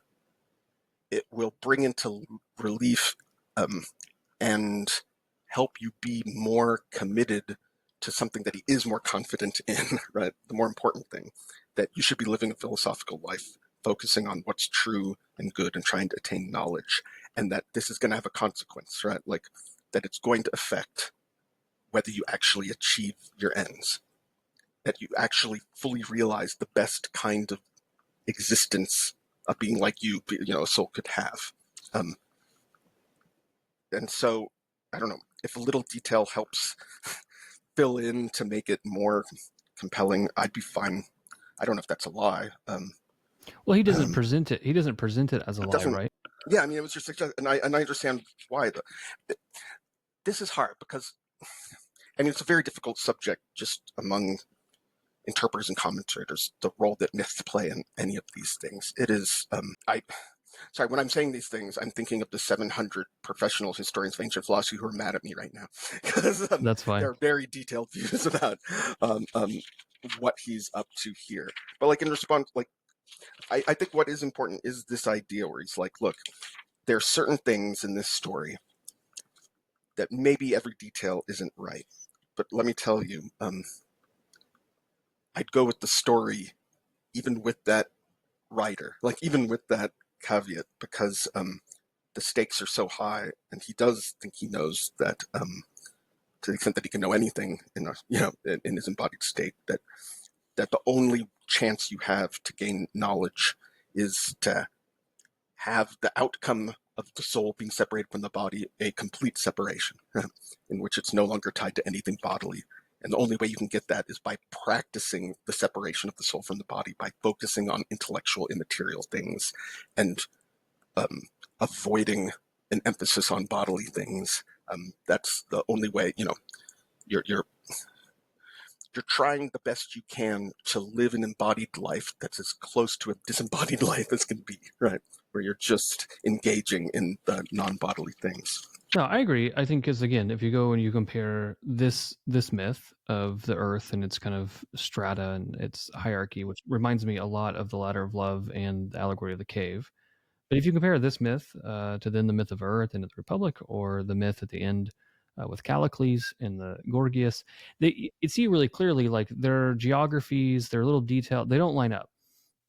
it will bring into relief and help you be more committed to something that he is more confident in, right? The more important thing, that you should be living a philosophical life, focusing on what's true and good and trying to attain knowledge, and that this is going to have a consequence, right? Like, that it's going to affect whether you actually achieve your ends, that you actually fully realize the best kind of existence a being like you, a soul could have. And so, I don't know, if a little detail helps fill in to make it more compelling, I'd be fine. I don't know if that's a lie. Well, he doesn't present it. He doesn't present it as a lie, right? Yeah, I mean, it was just, and I understand why. This is hard because, I mean, it's a very difficult subject just among interpreters and commentators, the role that myths play in any of these things. It is, when I'm saying these things, I'm thinking of the 700 professional historians of ancient philosophy who are mad at me right now, because That's fine. there are very detailed views about what he's up to here. But like, in response, like, I think what is important is this idea where he's like, look, there are certain things in this story that maybe every detail isn't right. But let me tell you, I'd go with the story even with that writer, like even with that caveat, because the stakes are so high, and he does think he knows that, to the extent that he can know anything in his embodied state, that the only chance you have to gain knowledge is to have the outcome of the soul being separated from the body a complete separation, in which it's no longer tied to anything bodily. And the only way you can get that is by practicing the separation of the soul from the body, by focusing on intellectual, immaterial things, and avoiding an emphasis on bodily things. That's the only way. You're trying the best you can to live an embodied life that's as close to a disembodied life as can be, right? Where you're just engaging in the non-bodily things. No, I agree. I think, because again, if you go and you compare this myth of the earth and its kind of strata and its hierarchy, which reminds me a lot of the Ladder of Love and the Allegory of the Cave. But if you compare this myth to then the myth of Earth and the Republic, or the myth at the end with Callicles and the Gorgias, you see really clearly, like, their geographies, their little detail, they don't line up.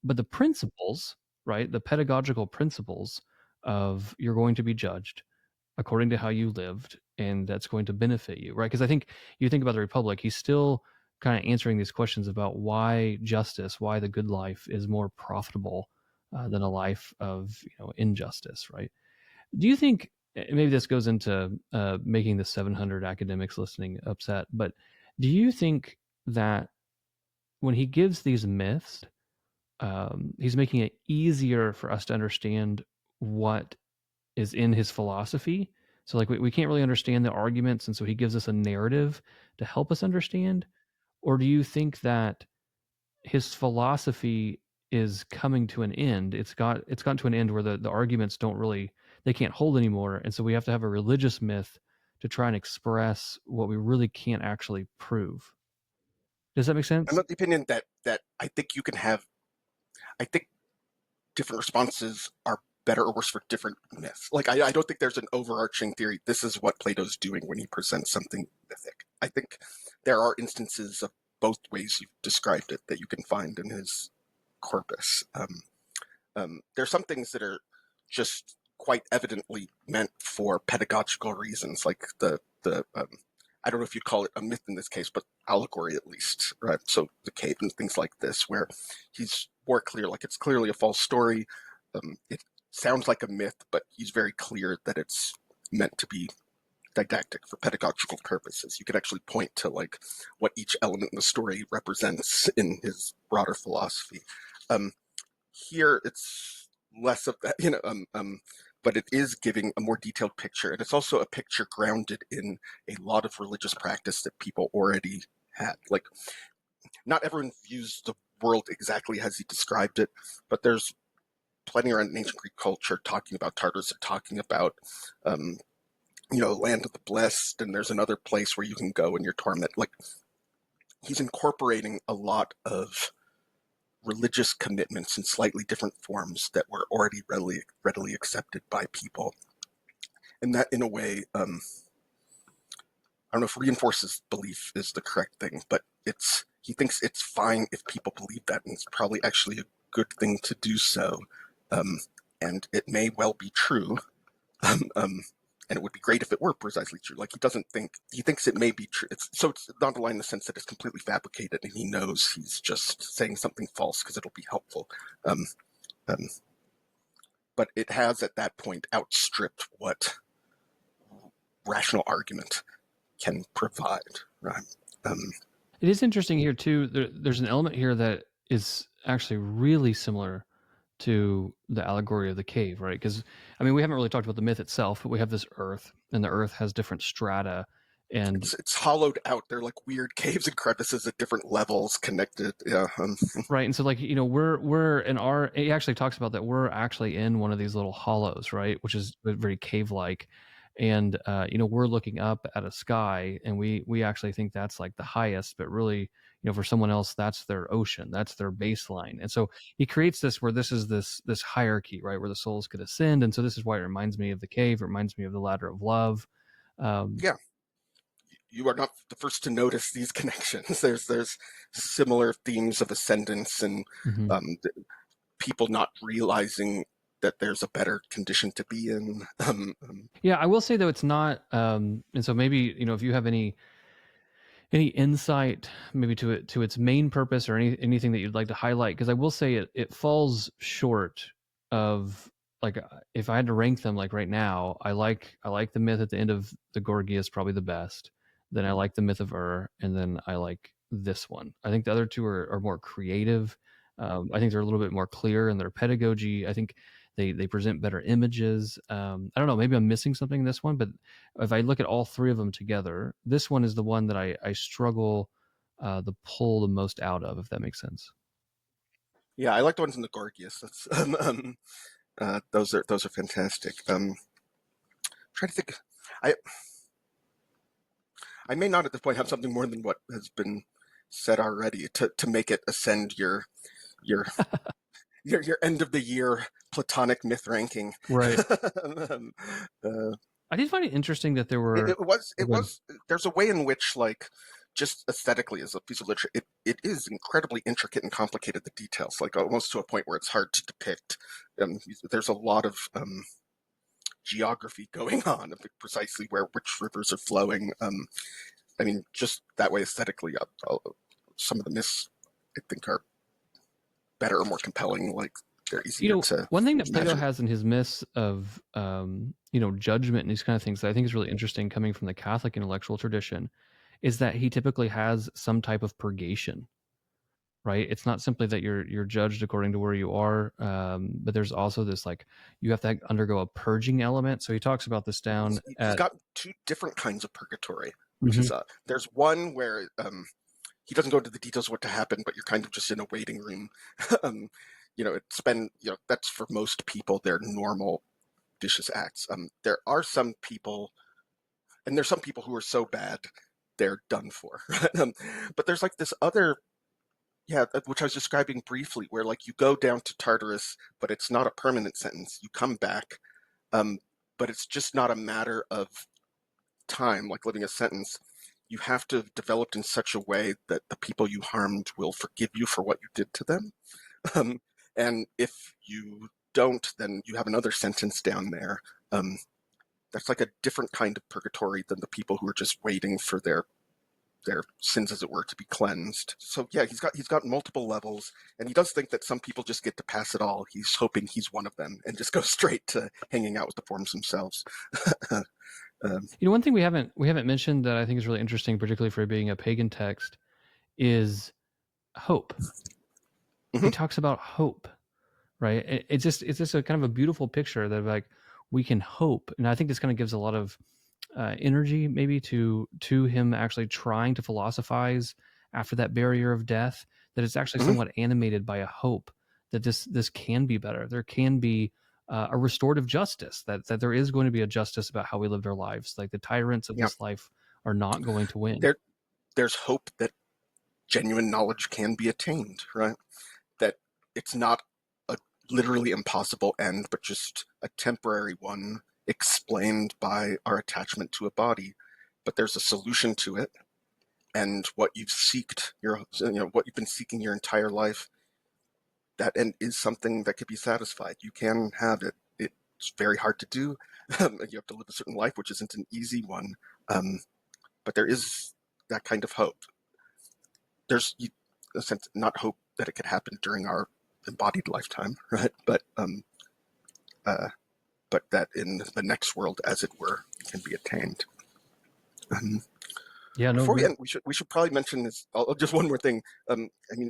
But the principles, right, the pedagogical principles of you're going to be judged according to how you lived, and that's going to benefit you, right? Because I think you think about the Republic, he's still kind of answering these questions about why justice, why the good life is more profitable than a life of injustice, right? Do you think, maybe this goes into making the 700 academics listening upset, but do you think that when he gives these myths, he's making it easier for us to understand what is in his philosophy? So, like, we can't really understand the arguments, and so he gives us a narrative to help us understand? Or do you think that his philosophy is coming to an end? It's gotten to an end where the arguments they can't hold anymore, and so we have to have a religious myth to try and express what we really can't actually prove. Does that make sense? I'm of the opinion that I think you can have, I think different responses are better or worse for different myths. Like, I don't think there's an overarching theory. This is what Plato's doing when he presents something mythic. I think there are instances of both ways you've described it that you can find in his corpus. There are some things that are just quite evidently meant for pedagogical reasons, like the I don't know if you'd call it a myth in this case, but allegory at least, right? So the cave and things like this, where he's more clear, like it's clearly a false story. It sounds like a myth, but he's very clear that it's meant to be didactic for pedagogical purposes. You could actually point to like what each element in the story represents in his broader philosophy. Here, it's less of that, but it is giving a more detailed picture, and it's also a picture grounded in a lot of religious practice that people already had. Like, not everyone views the world exactly as he described it, but there's plenty around ancient Greek culture talking about Tartarus, talking about land of the blessed, and there's another place where you can go in your torment. Like, he's incorporating a lot of religious commitments in slightly different forms that were already readily accepted by people. And that, in a way, I don't know if reinforces belief is the correct thing, but he thinks it's fine if people believe that, and it's probably actually a good thing to do so. And it may well be true. And it would be great if it were precisely true. Like, he thinks it may be true. It's not a lie in the sense that it's completely fabricated and he knows he's just saying something false because it'll be helpful. But it has at that point outstripped what rational argument can provide, right? It is interesting here too. There's an element here that is actually really similar to the allegory of the cave, right? Because we haven't really talked about the myth itself, but we have this earth, and the earth has different strata, and it's hollowed out. They're like weird caves and crevices at different levels connected. Yeah. Right. And so we're in it actually talks about that we're actually in one of these little hollows, right? Which is very cave-like. And, we're looking up at a sky, and we actually think that's like the highest, but really, for someone else, that's their ocean, that's their baseline. And so he creates this where this is this hierarchy, right? Where the souls could ascend. And so this is why it reminds me of the cave. It reminds me of the ladder of love. Yeah. You are not the first to notice these connections. There's similar themes of ascendance and people not realizing that there's a better condition to be in. Yeah, I will say though it's not, and so maybe if you have any insight maybe to its main purpose or anything that you'd like to highlight, because I will say it falls short of, like, if I had to rank them, like right now, I like the myth at the end of the Gorgias probably the best. Then I like the myth of and then I like this one. I think the other two are more creative. I think they're a little bit more clear in their pedagogy. I think they present better images. I don't know, maybe I'm missing something in this one, but if I look at all three of them together, this one is the one that I struggle to pull the most out of, if that makes sense. Yeah, I like the ones in the Gorgias. That's those are fantastic. Trying to think, I may not at this point have something more than what has been said already to make it ascend your end of the year Platonic myth ranking. Right. I did find it interesting that there were. It was. There's a way in which, like, just aesthetically as a piece of literature, it is incredibly intricate and complicated. The details, like almost to a point where it's hard to depict. There's a lot of geography going on, precisely which rivers are flowing. Just that way aesthetically, some of the myths I think are better or more compelling. Like, they're easier to. One thing that Plato imagine. has in his myths of judgment and these kind of things that I think is really interesting, coming from the Catholic intellectual tradition, is that he typically has some type of purgation. Right? It's not simply that you're judged according to where you are, but there's also this, like, you have to undergo a purging element. So he talks about this down. He's got two different kinds of purgatory, which is there's one where he doesn't go into the details of what to happen, but you're kind of just in a waiting room. That's for most people their normal vicious acts. There are some people, and there's some people who are so bad they're done for. But there's like this other. Yeah, which I was describing briefly, where like you go down to Tartarus, but it's not a permanent sentence. You come back, but it's just not a matter of time, like living a sentence. You have to have developed in such a way that the people you harmed will forgive you for what you did to them. And if you don't, then you have another sentence down there. That's like a different kind of purgatory than the people who are just waiting for their sins, as it were, to be cleansed. So yeah, he's got multiple levels, and he does think that some people just get to pass it all. He's hoping he's one of them and just go straight to hanging out with the forms themselves. One thing we haven't mentioned that I think is really interesting, particularly for being a pagan text, is hope. Mm-hmm. He talks about hope, right? It's just a kind of a beautiful picture that like we can hope, and I think this kind of gives a lot of energy maybe to him actually trying to philosophize after that barrier of death. That it's actually somewhat animated by a hope that this can be better. There can be a restorative justice, that there is going to be a justice about how we live our lives. Like the tyrants of this life are not going to win. There's hope that genuine knowledge can be attained, right? That it's not a literally impossible end, but just a temporary one explained by our attachment to a body. But there's a solution to it, and what you've what you've been seeking your entire life, that end is something that could be satisfied. You can have it. It's very hard to do. You have to live a certain life, which isn't an easy one. But there is that kind of hope. There's a sense, not hope that it could happen during our embodied lifetime, right? But that in the next world, as it were, can be attained. Before we end, we should probably mention this. Just one more thing.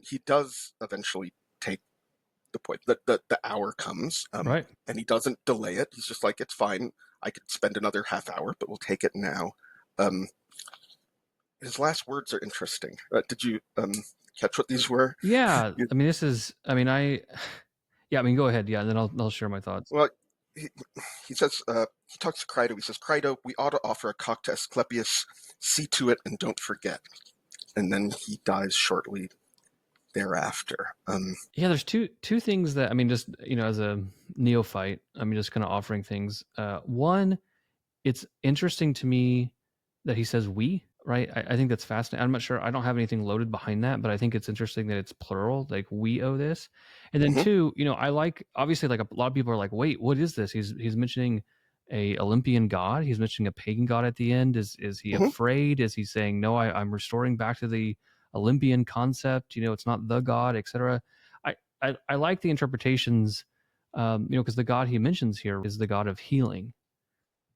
He does eventually take the point that the hour comes, right, and he doesn't delay it. He's just like, it's fine. I could spend another half hour, but we'll take it now. His last words are interesting. Did you catch what these were? Yeah, go ahead. Yeah, and then I'll share my thoughts. Well, he says, he talks to Crito. He says, Crito, we ought to offer a cock to Asclepius. See to it and don't forget. And then he dies shortly thereafter. There's two things that, just, as a neophyte, just kind of offering things. One, it's interesting to me that he says we, right? I think that's fascinating. I'm not sure. I don't have anything loaded behind that, but I think it's interesting that it's plural, like we owe this. And then two, I like, obviously, like a lot of people are like, wait, what is this? He's mentioning a Olympian god. He's mentioning a pagan god at the end. Is he afraid? Is he saying, no, I'm restoring back to the Olympian concept? It's not the god, etc. I like the interpretations, because the god he mentions here is the god of healing.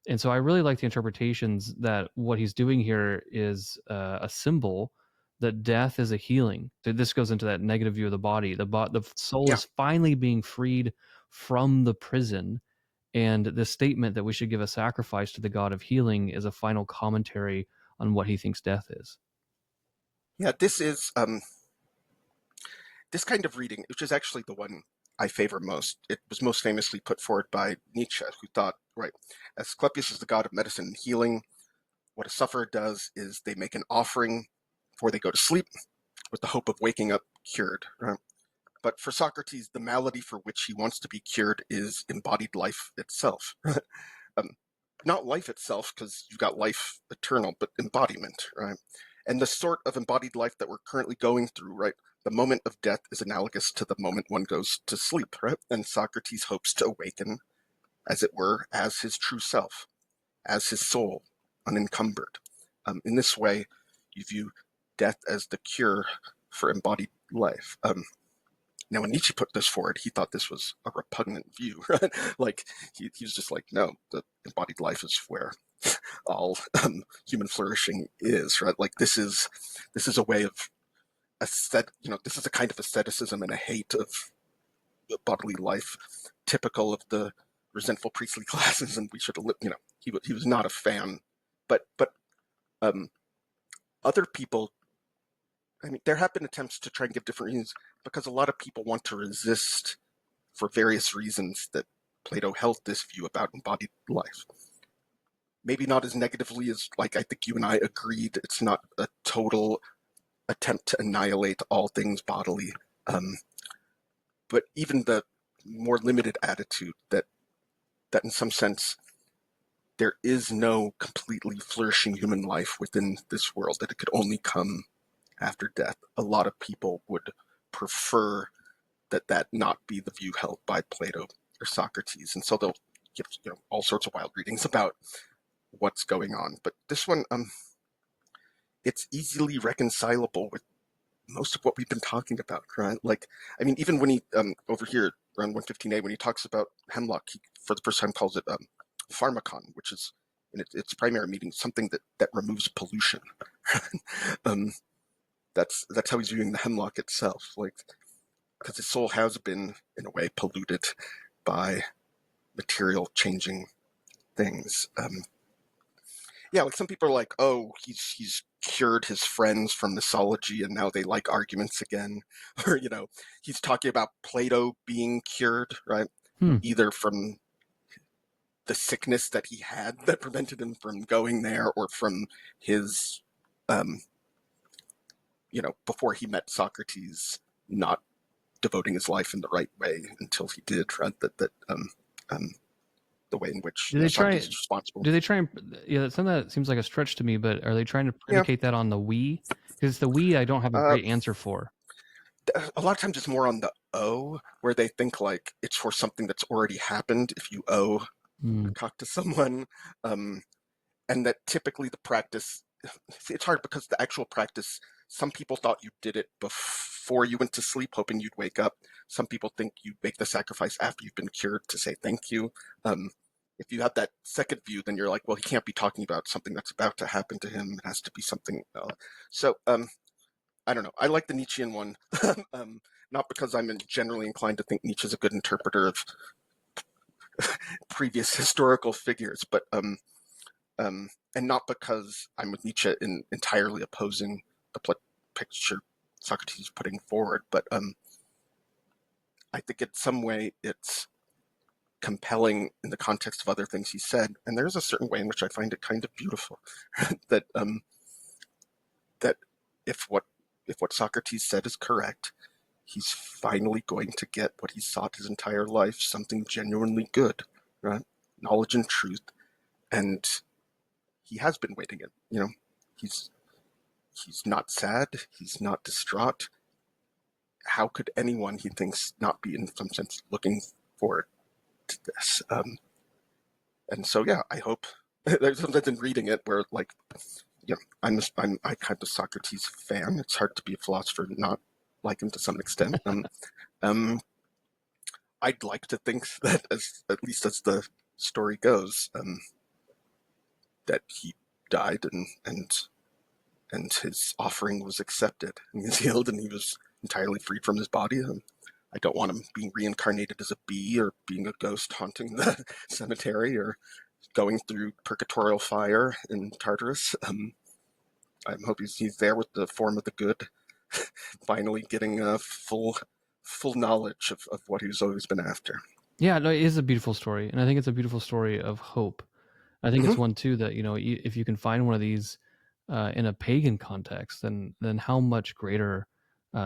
And so I really like the interpretations that what he's doing here is a symbol that death is a healing. This goes into that negative view of the body. The soul is finally being freed from the prison, and the statement that we should give a sacrifice to the God of healing is a final commentary on what he thinks death is. Yeah, this is this kind of reading, which is actually the one I favor most. It was most famously put forward by Nietzsche, who thought, right, Asclepius is the god of medicine and healing. What a sufferer does is they make an offering before they go to sleep with the hope of waking up cured. Right? But for Socrates, the malady for which he wants to be cured is embodied life itself. Not life itself, because you've got life eternal, but embodiment, right? And the sort of embodied life that we're currently going through, right? The moment of death is analogous to the moment one goes to sleep, right? And Socrates hopes to awaken, as it were, as his true self, as his soul, unencumbered. In this way, you view death as the cure for embodied life. Now, when Nietzsche put this forward, he thought this was a repugnant view, right? Like, he was just like, no, the embodied life is where all human flourishing is, right? Like, this is a way of this is a kind of asceticism and a hate of bodily life, typical of the resentful priestly classes, and we should, he was not a fan. But other people, there have been attempts to try and give different reasons, because a lot of people want to resist, for various reasons, that Plato held this view about embodied life. Maybe not as negatively as, like, I think you and I agreed, it's not a total attempt to annihilate all things bodily. But even the more limited attitude that in some sense there is no completely flourishing human life within this world, that it could only come after death. A lot of people would prefer that not be the view held by Plato. Socrates, and so they'll give all sorts of wild readings about what's going on. But this one, it's easily reconcilable with most of what we've been talking about, right? Like, I mean, even when he over here around 115a, when he talks about hemlock, he for the first time calls it pharmacon, which is in its primary meaning something that removes pollution. That's how he's viewing the hemlock itself, like, because his soul has been in a way polluted by material changing things. Yeah, like some people are like, oh, he's cured his friends from misology and now they like arguments again. Or, he's talking about Plato being cured, right? Either from the sickness that he had that prevented him from going there, or from his, before he met Socrates, not devoting his life in the right way until he did, right? The way in which Socrates is responsible. Do they try and, some of that seems like a stretch to me, but are they trying to predicate that on the we? Because the we I don't have a great answer for. A lot of times it's more on the O, where they think like it's for something that's already happened if you owe a cock to someone. And that typically the practice, it's hard because the actual practice, some people thought you did it before you went to sleep, hoping you'd wake up. Some people think you make the sacrifice after you've been cured to say thank you. If you have that second view, then you're like, well, he can't be talking about something that's about to happen to him. It has to be something. So I don't know. I like the Nietzschean one, not because I'm generally inclined to think Nietzsche's a good interpreter of previous historical figures, but and not because I'm with Nietzsche in entirely opposing the picture Socrates is putting forward, but I think in some way it's compelling in the context of other things he said, and there's a certain way in which I find it kind of beautiful that that if what Socrates said is correct, he's finally going to get what he sought his entire life, something genuinely good, right? Knowledge and truth, and he has been waiting it. He's not sad, he's not distraught. How could anyone, he thinks, not be in some sense looking forward to this? And so, yeah, I hope there's something in reading it where, like, I'm kind of Socrates fan. It's hard to be a philosopher and not like him to some extent. I'd like to think that, at least as the story goes, that he died and his offering was accepted, and he was healed, and he was entirely freed from his body. I don't want him being reincarnated as a bee or being a ghost haunting the cemetery or going through purgatorial fire in Tartarus. I'm hoping he's there with the form of the good, finally getting a full knowledge of what he's always been after. Yeah, no, it is a beautiful story, and I think it's a beautiful story of hope. I think it's one too that if you can find one of these in a pagan context, then how much greater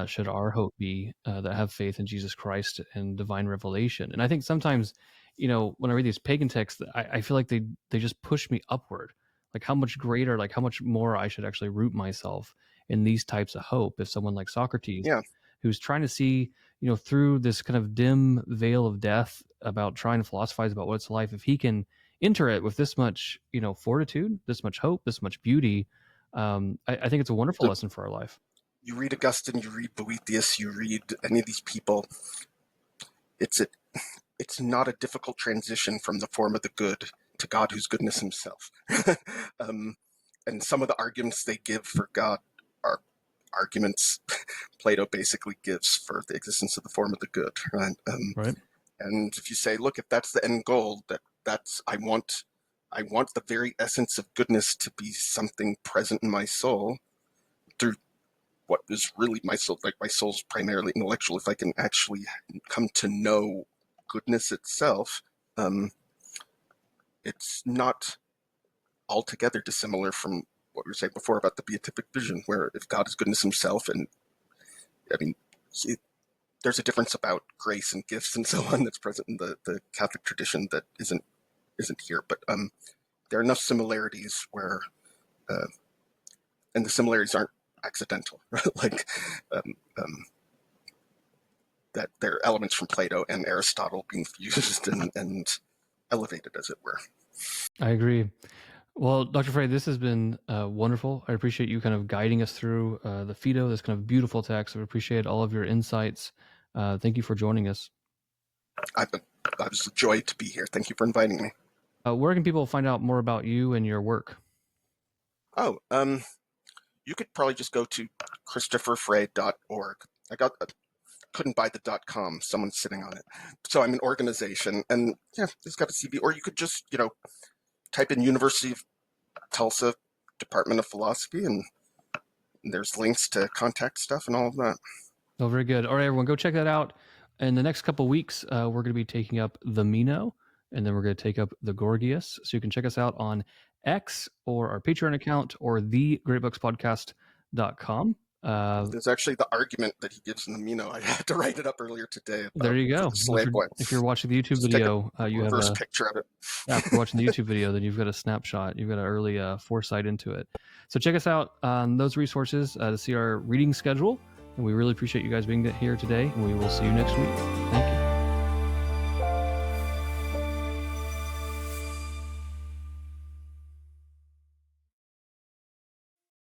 should our hope be that have faith in Jesus Christ and divine revelation? And I think sometimes, when I read these pagan texts, I feel like they just push me upward. Like how much greater, like how much more I should actually root myself in these types of hope. If someone like Socrates, who's trying to see, through this kind of dim veil of death about trying to philosophize about what's life, if he can enter it with this much, fortitude, this much hope, this much beauty, I think it's a wonderful lesson for our life. You read Augustine, you read Boethius, you read any of these people. It's not a difficult transition from the form of the good to God, who's goodness himself. And some of the arguments they give for God are arguments Plato basically gives for the existence of the form of the good, right? Right. And if you say, look, if that's the end goal, that's I want the very essence of goodness to be something present in my soul through what is really my soul, like my soul's primarily intellectual. If I can actually come to know goodness itself, it's not altogether dissimilar from what we were saying before about the beatific vision, where if God is goodness himself, and I mean, there's a difference about grace and gifts and so on that's present in the Catholic tradition that isn't here, but there are enough similarities where, and the similarities aren't accidental, right? Like, that they're elements from Plato and Aristotle being fused and elevated, as it were. I agree. Well, Dr. Frey, this has been wonderful. I appreciate you kind of guiding us through the Phaedo, this kind of beautiful text. I appreciate all of your insights. Thank you for joining us. It was a joy to be here. Thank you for inviting me. Where can people find out more about you and your work? Oh, you could probably just go to christopherfrey.org. Couldn't buy the .com. Someone's sitting on it. So I'm an organization, and yeah, it's got a CV. Or you could just, type in University of Tulsa Department of Philosophy, and there's links to contact stuff and all of that. Oh, very good. All right, everyone, go check that out. In the next couple of weeks, we're going to be taking up the Meno, and then we're going to take up the Gorgias. So you can check us out on X or our Patreon account or thegreatbookspodcast.com. There's actually the argument that he gives in the Meno. I had to write it up earlier today. There you go. If you're watching the YouTube video, you have a picture of it. Yeah, if you're watching the YouTube video, then you've got a snapshot. You've got an early foresight into it. So check us out on those resources to see our reading schedule. And we really appreciate you guys being here today. And we will see you next week. Thank you.